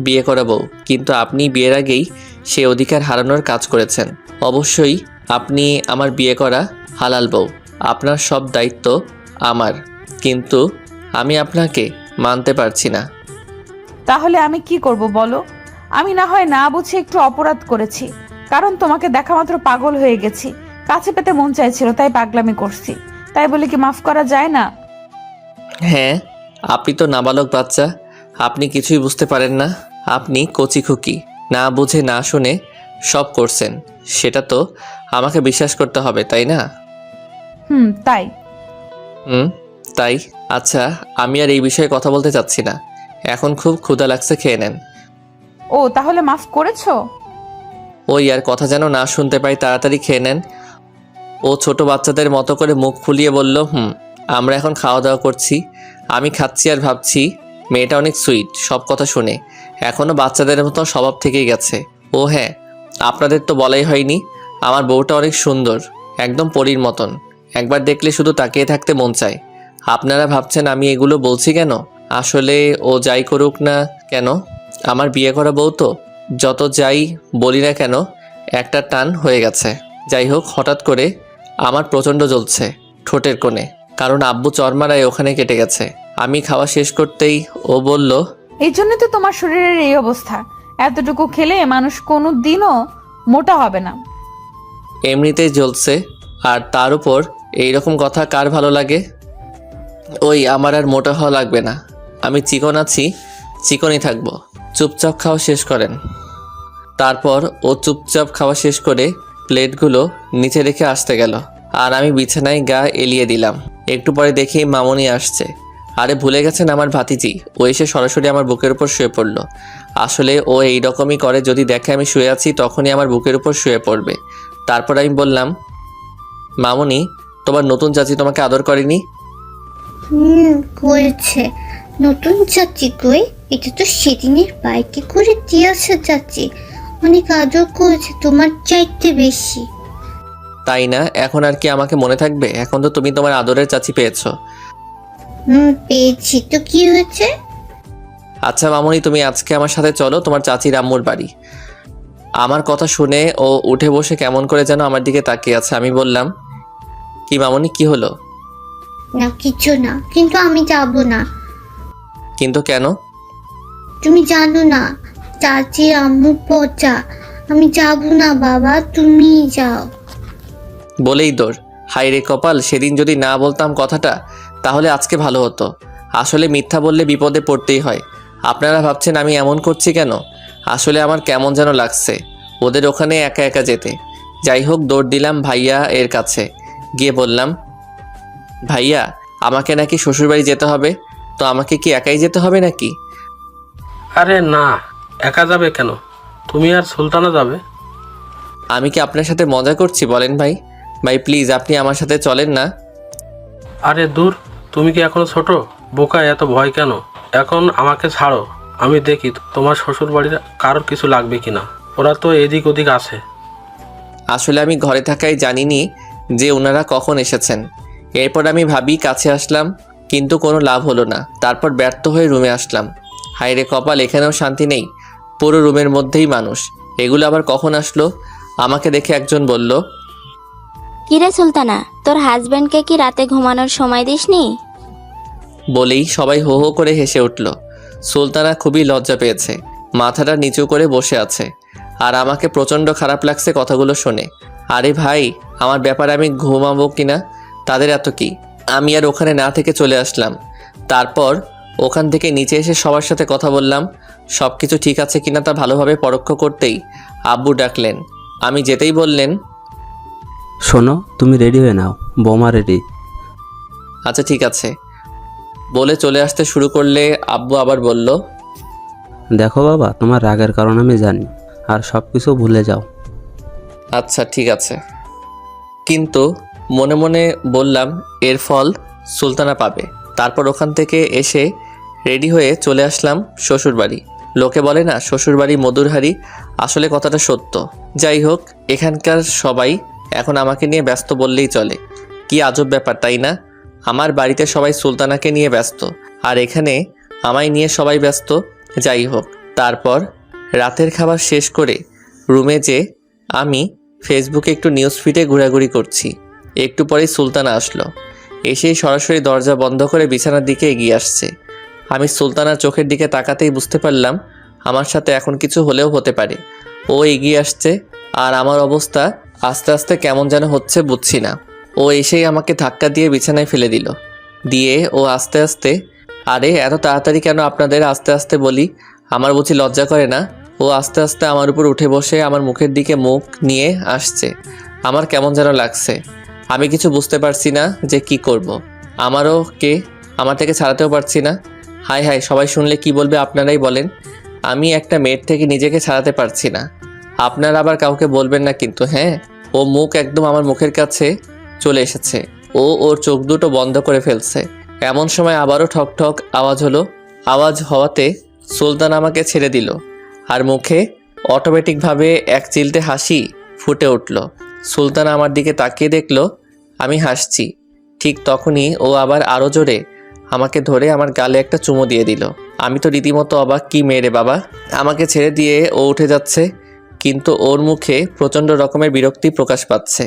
বিয়ে করা বউ, কিন্তু আপনি বিয়ের আগেই সে অধিকার হারানোর কাজ করেছেন। অবশ্যই আপনি আমার বিয়ে করা হালাল বউ, আপনার সব দায়িত্ব আমার, কিন্তু আমি আপনাকে মানতে পারছি না। তাহলে আমি কি করব বলো? আমি না হয় না বুঝে একটু অপরাধ করেছি, কারণ তোমাকে দেখা মাত্র পাগল হয়ে গেছি, কাছে পেতে মন চাইছিল তাই পাগলামি করছি, তাই বলে কি মাফ করা যায় না? হ্যাঁ, আপনি তো নাবালক বাচ্চা, আপনি কিছুই বুঝতে পারেন না। আপনি কচি খুকি, না বুঝে না শুনে সব করছেন, সেটা তো আমাকে বিশ্বাস করতে হবে, তাই না? তাই। তাই। আচ্ছা, আমি আর এই বিষয়ে কথা বলতে চাচ্ছি না, এখন খুব ক্ষুধা লাগছে, খেয়ে নেন। ও, তাহলে মাফ করেছো? ওই আর কথা যেন না শুনতে পাই, তাড়াতাড়ি খেয়ে নেন। ও ছোট বাচ্চাদের মতো করে মুখ ফুলিয়ে বলল, আমরা এখন খাওয়া দাওয়া করছি। আমি খাচ্ছি আর ভাবছি মেয়েটা অনেক সুইট, সব কথা শুনে এখনও বাচ্চাদের মতো স্বভাব থেকেই গেছে। ও হ্যাঁ, আপনাদের তো বলাই হয়নি, আমার বউটা অনেক সুন্দর, একদম পরীর মতন, একবার দেখলে শুধু তাকিয়ে থাকতে মন চায়। আপনারা ভাবছেন আমি এগুলো বলছি কেন? আসলে ও যাই করুক না কেন, আমার বিয়ে করা বউ তো, যত যাই বলি না কেন একটা টান হয়ে গেছে। যাই হোক, হঠাৎ করে আমার প্রচণ্ড জ্বলছে ঠোঁটের কোণে, কারণ আব্বু চরমারায় ওখানে কেটে গেছে। আমি খাওয়া শেষ করতেই ও বলল, এই জন্য তো তোমার শরীরের এই অবস্থা, এতটুকু খেলে মানুষ কোনো দিনও মোটা হবে না। এমনিতেই জ্বলছে, আর তার উপর এইরকম কথা কার ভালো লাগে? ওই, আমার আর মোটা হওয়া লাগবে না, আমি চিকন আছি, চিকনই থাকবো। চুপচাপ খাওয়া শেষ করেন। তারপর ও চুপচাপ খাওয়া শেষ করে প্লেটগুলো নিচে রেখে আসতে গেল, আর আমি বিছানায় গা এলিয়ে দিলাম। একটু পরে দেখি মামনি আসছে। আরে ভুলে গেছেন আমার ভাতিজি, ও এসে সরাসরি আমার বুকের উপর শুয়ে পড়ল। আসলে ও এই রকমই করে, যদি দেখে আমি শুয়ে আছি তখনই আমার বুকের উপর শুয়ে পড়বে। তারপর আমি বললাম, মামনি, তোমার নতুন চাচি তোমাকে আদর করেনি? করেছে। নতুন চাচি কই? এটা তো সেদিনের বাইকে করে দিয়েছে চাচি, অনেক আদর করেছে, তোমার চাইতে বেশি। তাই না? এখন আর কি আমাকে মনে থাকবে? এখন তো তুমি তোমার আদরের চাচি পেয়েছো। পেয়েছি তো, কি হয়েছে? আচ্ছা মামনি, তুমি আজকে আমার সাথে চলো তোমার চাচির আম্মুর বাড়ি। আমার কথা শুনে ও উঠে বসে কেমন করে যেন আমার দিকে তাকিয়ে আছে। আমি বললাম, কি মামনি, কি হলো? না কিছু না, কিন্তু আমি যাব না। কিন্তু কেন? তুমি জানো না, চাচির আম্মু পচা, আমি যাব না বাবা, তুমি যাও। বলেই দৌড়। হাই রে কপাল, সেদিন যদি না বলতাম কথাটা তাহলে আজকে ভালো হতো। আসলে মিথ্যা বললে বিপদে পড়তেই হয়। আপনারা ভাবছেন আমি এমন করছি কেন? আসলে আমার কেমন যেন লাগছে ওদের ওখানে একা একা যেতে। যাই হোক, দৌড় দিলাম ভাইয়া এর কাছে, গিয়ে বললাম, ভাইয়া আমাকে নাকি শ্বশুরবাড়ি যেতে হবে, তো আমাকে কি একাই যেতে হবে নাকি? আরে না, একা যাবে কেন? তুমি আর সুলতানা যাবে। আমি কি আপনার সাথে মজা করছি বলেন ভাই? ভাই প্লিজ, আপনি আমার সাথে চলেন না। আরে দূর, তুমি কি এখনো ছোট? বোকা, এত ভয় কেন? এখন আমাকে ছাড়ো, আমি দেখি তোমার শ্বশুর বাড়ির কারোর কিছু লাগবে কিনা, ওরা তো এদিক ওদিক আছে। আসলে আমি ঘরে থাকাই জানিনি যে ওনারা কখন এসেছেন। এরপর আমি ভাবি কাছে আসলাম, কিন্তু কোনো লাভ হলো না। তারপর ব্যর্থ হয়ে রুমে আসলাম। হায় রে কপাল, এখানেও শান্তি নেই, পুরো রুমের মধ্যেই মানুষ। এগুলো আবার কখন আসলো? আমাকে দেখে একজন বলল, কিরে সুলতানা, তোর হাজবেন্ডকে কি রাতে ঘুমানোর সময় দিসনি? বলেই সবাই হো হো করে হেসে উঠল। সুলতানা খুবই লজ্জা পেয়েছে, মাথাটা নিচু করে বসে আছে, আর আমাকে প্রচণ্ড খারাপ লাগছে কথাগুলো শুনে। আরে ভাই, আমার ব্যাপারে আমি ঘুমাবো কিনা তাদের এত কি? আমি আর ওখানে না থেকে চলে আসলাম। তারপর ওখান থেকে নিচে এসে সবার সাথে কথা বললাম, সব কিছু ঠিক আছে কিনা তা ভালোভাবে পরীক্ষ করতেই আব্বু ডাকলেন। আমি যেতেই বললেন, শোনো, তুমি রেডি হয়ে নাও, বোমা রেডি। আচ্ছা ঠিক আছে বলে চলে আসতে শুরু করলে আব্বু আবার বলল, দেখো বাবা, তোমার রাগের কারণ আমি জানি, আর সব কিছু ভুলে যাও। আচ্ছা ঠিক আছে, কিন্তু মনে মনে বললাম এর ফল সুলতানা পাবে। তারপর ওখান থেকে এসে রেডি হয়ে চলে আসলাম শ্বশুরবাড়ি। লোকে বলে না শ্বশুরবাড়ি মধুর হাঁড়ি, আসলে কথাটা সত্য। যাই হোক, এখানকার সবাই এখন আমাকে নিয়ে ব্যস্ত বললেই চলে। কি আজব ব্যাপার তাই না? আমার বাড়িতে সবাই সুলতানাকে নিয়ে ব্যস্ত, আর এখানে আমায় নিয়ে সবাই ব্যস্ত। যাই হোক, তারপর রাতের খাবার শেষ করে রুমে যে আমি ফেসবুকে একটু নিউজ ফিডে ঘোরাঘুরি করছি। একটু পরেই সুলতানা আসলো। এসেই সরাসরি দরজা বন্ধ করে বিছানার দিকে এগিয়ে আসছে। আমি সুলতানার চোখের দিকে তাকাতেই বুঝতে পারলাম আমার সাথে এখন কিছু হলেও হতে পারে। ও এগিয়ে আসছে আর আমার অবস্থা আস্তে আস্তে কেমন যেন হচ্ছে বুঝছি না। ও এসেই আমাকে ধাক্কা দিয়ে বিছানায় ফেলে দিল। দিয়ে ও আস্তে আস্তে, আরে এত তাড়াতাড়ি কেন আপনাদের আস্তে আস্তে বলি, আমার বুঝি লজ্জা করে না? ও আস্তে আস্তে আমার উপর উঠে বসে আমার মুখের দিকে মুখ নিয়ে আসছে। আমার কেমন যেন লাগছে। আমি কিছু বুঝতে পারছি না যে কি করব। আমারও কে আমার থেকে ছাড়াতেও পারছি না। হায় হায়, সবাই শুনলে কি বলবে আপনারাই বলেন। আমি একটা মেয়ের থেকে নিজেকে ছাড়াতে পারছি না। আপনারা আবার কাউকে বলবেন না কিন্তু, হ্যাঁ? ও মুখ একদম আমার মুখের কাছে চলে এসেছে। ও ওর চোখ দুটো বন্ধ করে ফেলছে। এমন সময় আবারও ঠক ঠক আওয়াজ হলো। আওয়াজ হওয়াতে সুলতান আমাকে ছেড়ে দিল আর মুখে অটোমেটিকভাবে এক চিলতে হাসি ফুটে উঠল। সুলতান আমার দিকে তাকিয়ে দেখলো আমি হাসছি। ঠিক তখনই ও আবার আরও জোরে আমাকে ধরে আমার গালে একটা চুমো দিয়ে দিল। আমি তো রীতিমতো অবাক, কি মেরে বাবা! আমাকে ছেড়ে দিয়ে ও উঠে যাচ্ছে, কিন্তু ওর মুখে প্রচণ্ড রকমের বিরক্তি প্রকাশ পাচ্ছে।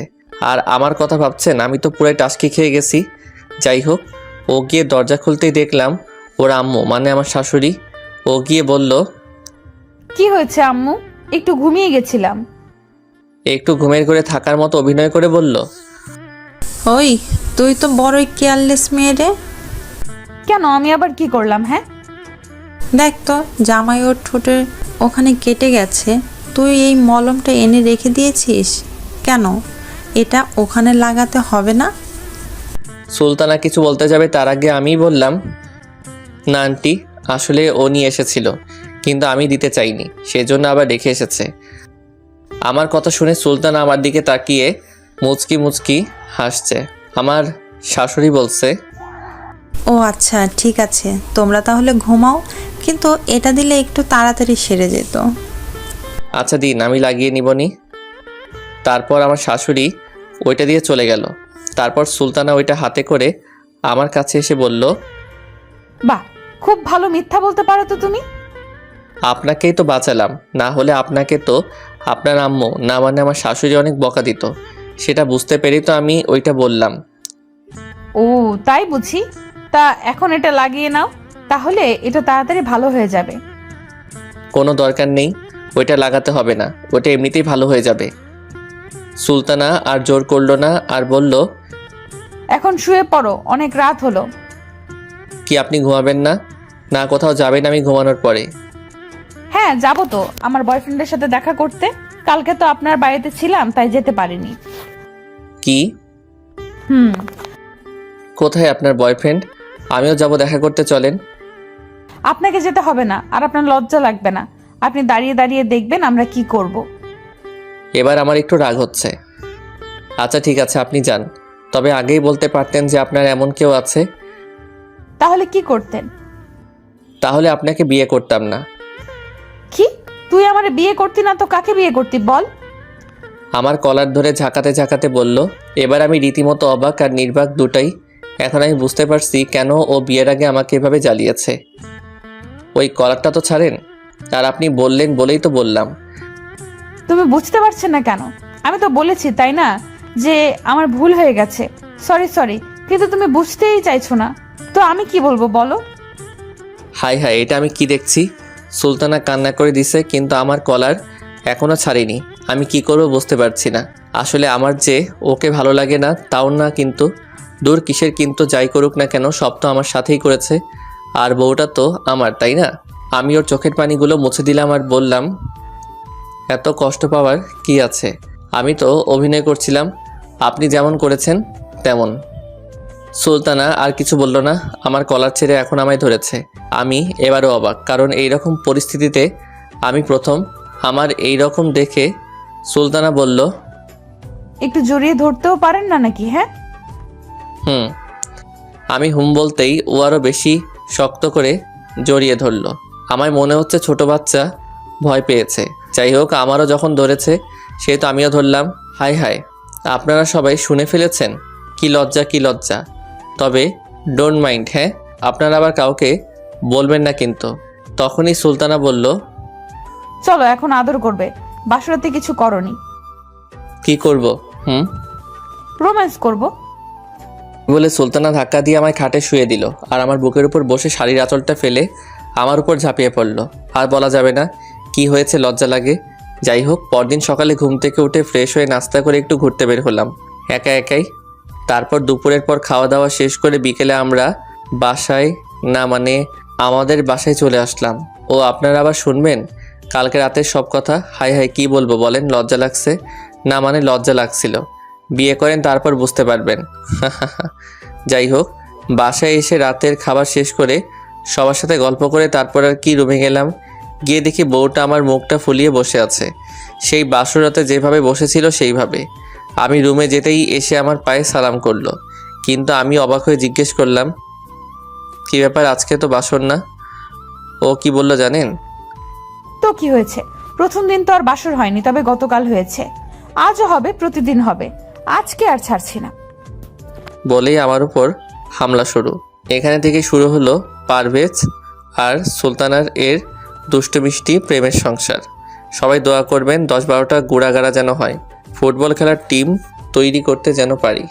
আর আমার কথা ভাবছেন, আমি তো পুরাই টাসকি খেয়ে গেছি। যাই হোক, ও গিয়ে দরজা খুলতেই দেখলাম ওর আম্মু, মানে আমার শাশুড়ি। ও গিয়ে বলল, কি হয়েছে আম্মু? একটু ঘুমিয়ে গেছিলাম। একটু ঘুমের ঘরে থাকার মতো অভিনয় করে বলল, ওই তুই তো বড়ই কেয়ারলেস মেয়ে রে। কেন, আমি আবার কি করলাম? হ্যাঁ, দেখ তো জামাই ওর ঠোঁটের ওখানে কেটে গেছে, তুই এই মলমটা এনে রেখে দিয়েছিস কেন? এটা ওখানে লাগাতে হবে না? সুলতানা কিছু বলতে যাবে তার আগে আমি বললাম, না আন্টি, আসলে ও নিয়ে এসেছিল, কিন্তু আমি দিতে চাইনি, সেজন্য আবার রেখে এসেছে। আমার কথা শুনে সুলতানা আমার দিকে তাকিয়ে মুচকি মুচকি হাসছে। আমার শাশুড়ি বলছে, ও আচ্ছা, ঠিক আছে, তোমরা তাহলে ঘুমাও, কিন্তু এটা দিলে একটু তাড়াতাড়ি সেরে যেত। আচ্ছা দিন, আমি লাগিয়ে নিবনি। তারপর আমার শাশুড়ি ওইটা দিয়ে চলে গেল। তারপর সুলতানা ওইটা হাতে করে আমার কাছে এসে বলল, বাহ, খুব ভালো মিথ্যা বলতে পারো তো তুমি। আপনাকেই তো বাঁচালাম, না হলে আপনাকে তো আপনার আম্মু, না মানে আমার শাশুড়ি অনেক বকা দিত। সেটা বুঝতে পেরেই তো আমি ওইটা বললাম। ও তাই বুঝি। তা এখন এটা লাগিয়ে নাও, তাহলে এটা তাড়াতাড়ি ভালো হয়ে যাবে। কোনো দরকার নেই, ওইটা লাগাতে হবে না, ওইটা এমনিতেই ভালো হয়ে যাবে। সুলতানা আর জোর করলো না আর বলল, এখন শুয়ে পড়ো, অনেক রাত হলো। কি আপনি ঘুমাবেন না? না কোথাও যাবেন আমি ঘুমানোর পরে? হ্যাঁ যাবো তো, আমার বয়ফ্রেন্ডের সাথে দেখা করতে। কালকে তো আপনার বাড়িতে ছিলাম, তাই যেতে পারিনি। কি? হুম। কোথায় আপনার বয়ফ্রেন্ড? আমিও যাব দেখা করতে, চলেন। আপনাকে যেতে হবে না, আর আপনার লজ্জা লাগবে না। আপনি দাঁড়িয়ে দাঁড়িয়ে দেখবেন আমরা কি করব। এবার আমার একটু রাগ হচ্ছে। আচ্ছা ঠিক আছে, আপনি যান, তবে আগেই বলতে পারতেন যে আপনার এমন কেউ আছে। তাহলে কি করতেন? তাহলে আপনাকে বিয়ে করতাম না। কি? তুই আমারে বিয়ে করতি না তো কাকে বিয়ে করতি বল? আমার কলার ধরে ঝাঁকাতে ঝাঁকাতে বলল। এবার আমি রীতিমতো অবাক আর নির্বাক দুটাই। এখন আমি বুঝতে পারছি কেন ও বিয়ের আগে আমাকে এভাবে জ্বালিয়েছে। ওই কলারটা তো ছাড়েন। আর আপনি বললেন বলেই তো বললাম। তুমি বুঝতে পারছো না কেন? আমি তো বলেছি তাই না, যে আমার ভুল হয়ে গেছে, সরি সরি, কিন্তু তুমি বুঝতেই চাইছো না। তো আমি কি বলবো বলো? হাই হাই, এটা আমি কি দেখছি? সুলতানা কান্না করে দিছে, কিন্তু আমার কলার এখনো ছাড়িনি। আমি কি করব বুঝতে পারছি না। আসলে আমার যে ওকে ভালো লাগে না তাও না, কিন্তু দূর কিসের কিন্তু, যাই করুক না কেন সব তো আমার সাথেই করেছে। আর বউটা তো আমার, তাই না? আমি ওর চোখের পানিগুলো মুছে দিলাম আর বললাম, এত কষ্ট পাওয়ার কি আছে? আমি তো অভিনয় করছিলাম, আপনি যেমন করেছেন তেমন। সুলতানা আর কিছু বলল না, আমার কলার ছেড়ে এখন আমায় ধরেছে। আমি এবারও অবাক, কারণ এই রকম পরিস্থিতিতে আমি প্রথম। আমার এই রকম দেখে সুলতানা বলল, একটু জড়িয়ে ধরতেও পারেন না নাকি? হ্যাঁ। হুম। আমি হুম বলতেই ও আরও বেশি শক্ত করে জড়িয়ে ধরল। আমার মনে হচ্ছে ছোট বাচ্চা ভয় পেয়েছে। যাই হোক, আমারও যখন ধরেছে সেহেতু আমিও ধরলাম। হাই হাই, আপনারা সবাই শুনে ফেলেছেন? কি লজ্জা, কি লজ্জা। তবে ডোন্ট মাইন্ড, হ্যাঁ? আপনারা আবার কাউকে বলবেন না কিন্তু। তখনই সুলতানা বলল, চলো এখন আদর করবে, বাসরাতে কিছু করনি। কি করব? রোম্যান্স করব। বলে সুলতানা ধাক্কা দিয়ে আমায় খাটে শুয়ে দিল আর আমার বুকের উপর বসে শাড়ির আঁচলটা ফেলে আমার উপর ঝাঁপিয়ে পড়লো। আর বলা যাবে না কি হয়েছে, লজ্জা লাগে। যাই হোক, পরদিন সকালে ঘুম থেকে উঠে ফ্রেশ হয়ে নাস্তা করে একটু ঘুরতে বের হলাম একা একাই। তারপর দুপুরের পর খাওয়া দাওয়া শেষ করে বিকেলে আমরা আমাদের বাসায় চলে আসলাম। ও আপনারা আবার শুনবেন কালকে রাতের সব কথা? হাই হাই কি বলবো বলেন, লজ্জা লাগছে। না মানে লজ্জা লাগছিল। বিয়ে করেন তারপর বুঝতে পারবেন। যাই হোক, বাসায় এসে রাতের খাবার শেষ করে সবার সাথে গল্প করে তারপর আর কি রুমে গেলাম। গিয়ে দেখি বউটা আমার মুখটা ফুলিয়ে বসে আছে, সেই বাসর রাতে যেভাবে বসেছিল সেইভাবে। আমি রুমে যেতেই এসে আমার পায়ে সালাম করলো, কিন্তু আমি অবাক হয়ে জিজ্ঞেস করলাম, কী ব্যাপার, আজকে তো বাসর না? ও কি বলল জানেন? তো কি হয়েছে? প্রথম দিন তো আর বাসর হয়নি, তবে গতকাল হয়েছে। আজও হবে, প্রতিদিন হবে। আজকে আর ছাড়ছি না। বলেই আমার উপর হামলা শুরু। এখানে থেকে শুরু হলো পারভেজ আর সুলতানার এর দুষ্টু মিষ্টি প্রেমের সংসার। সবাই দোয়া করবেন 10-12টা গুড়াগাড়া যেন হয়, ফুটবল খেলার টিম তৈরি করতে যেন পারি।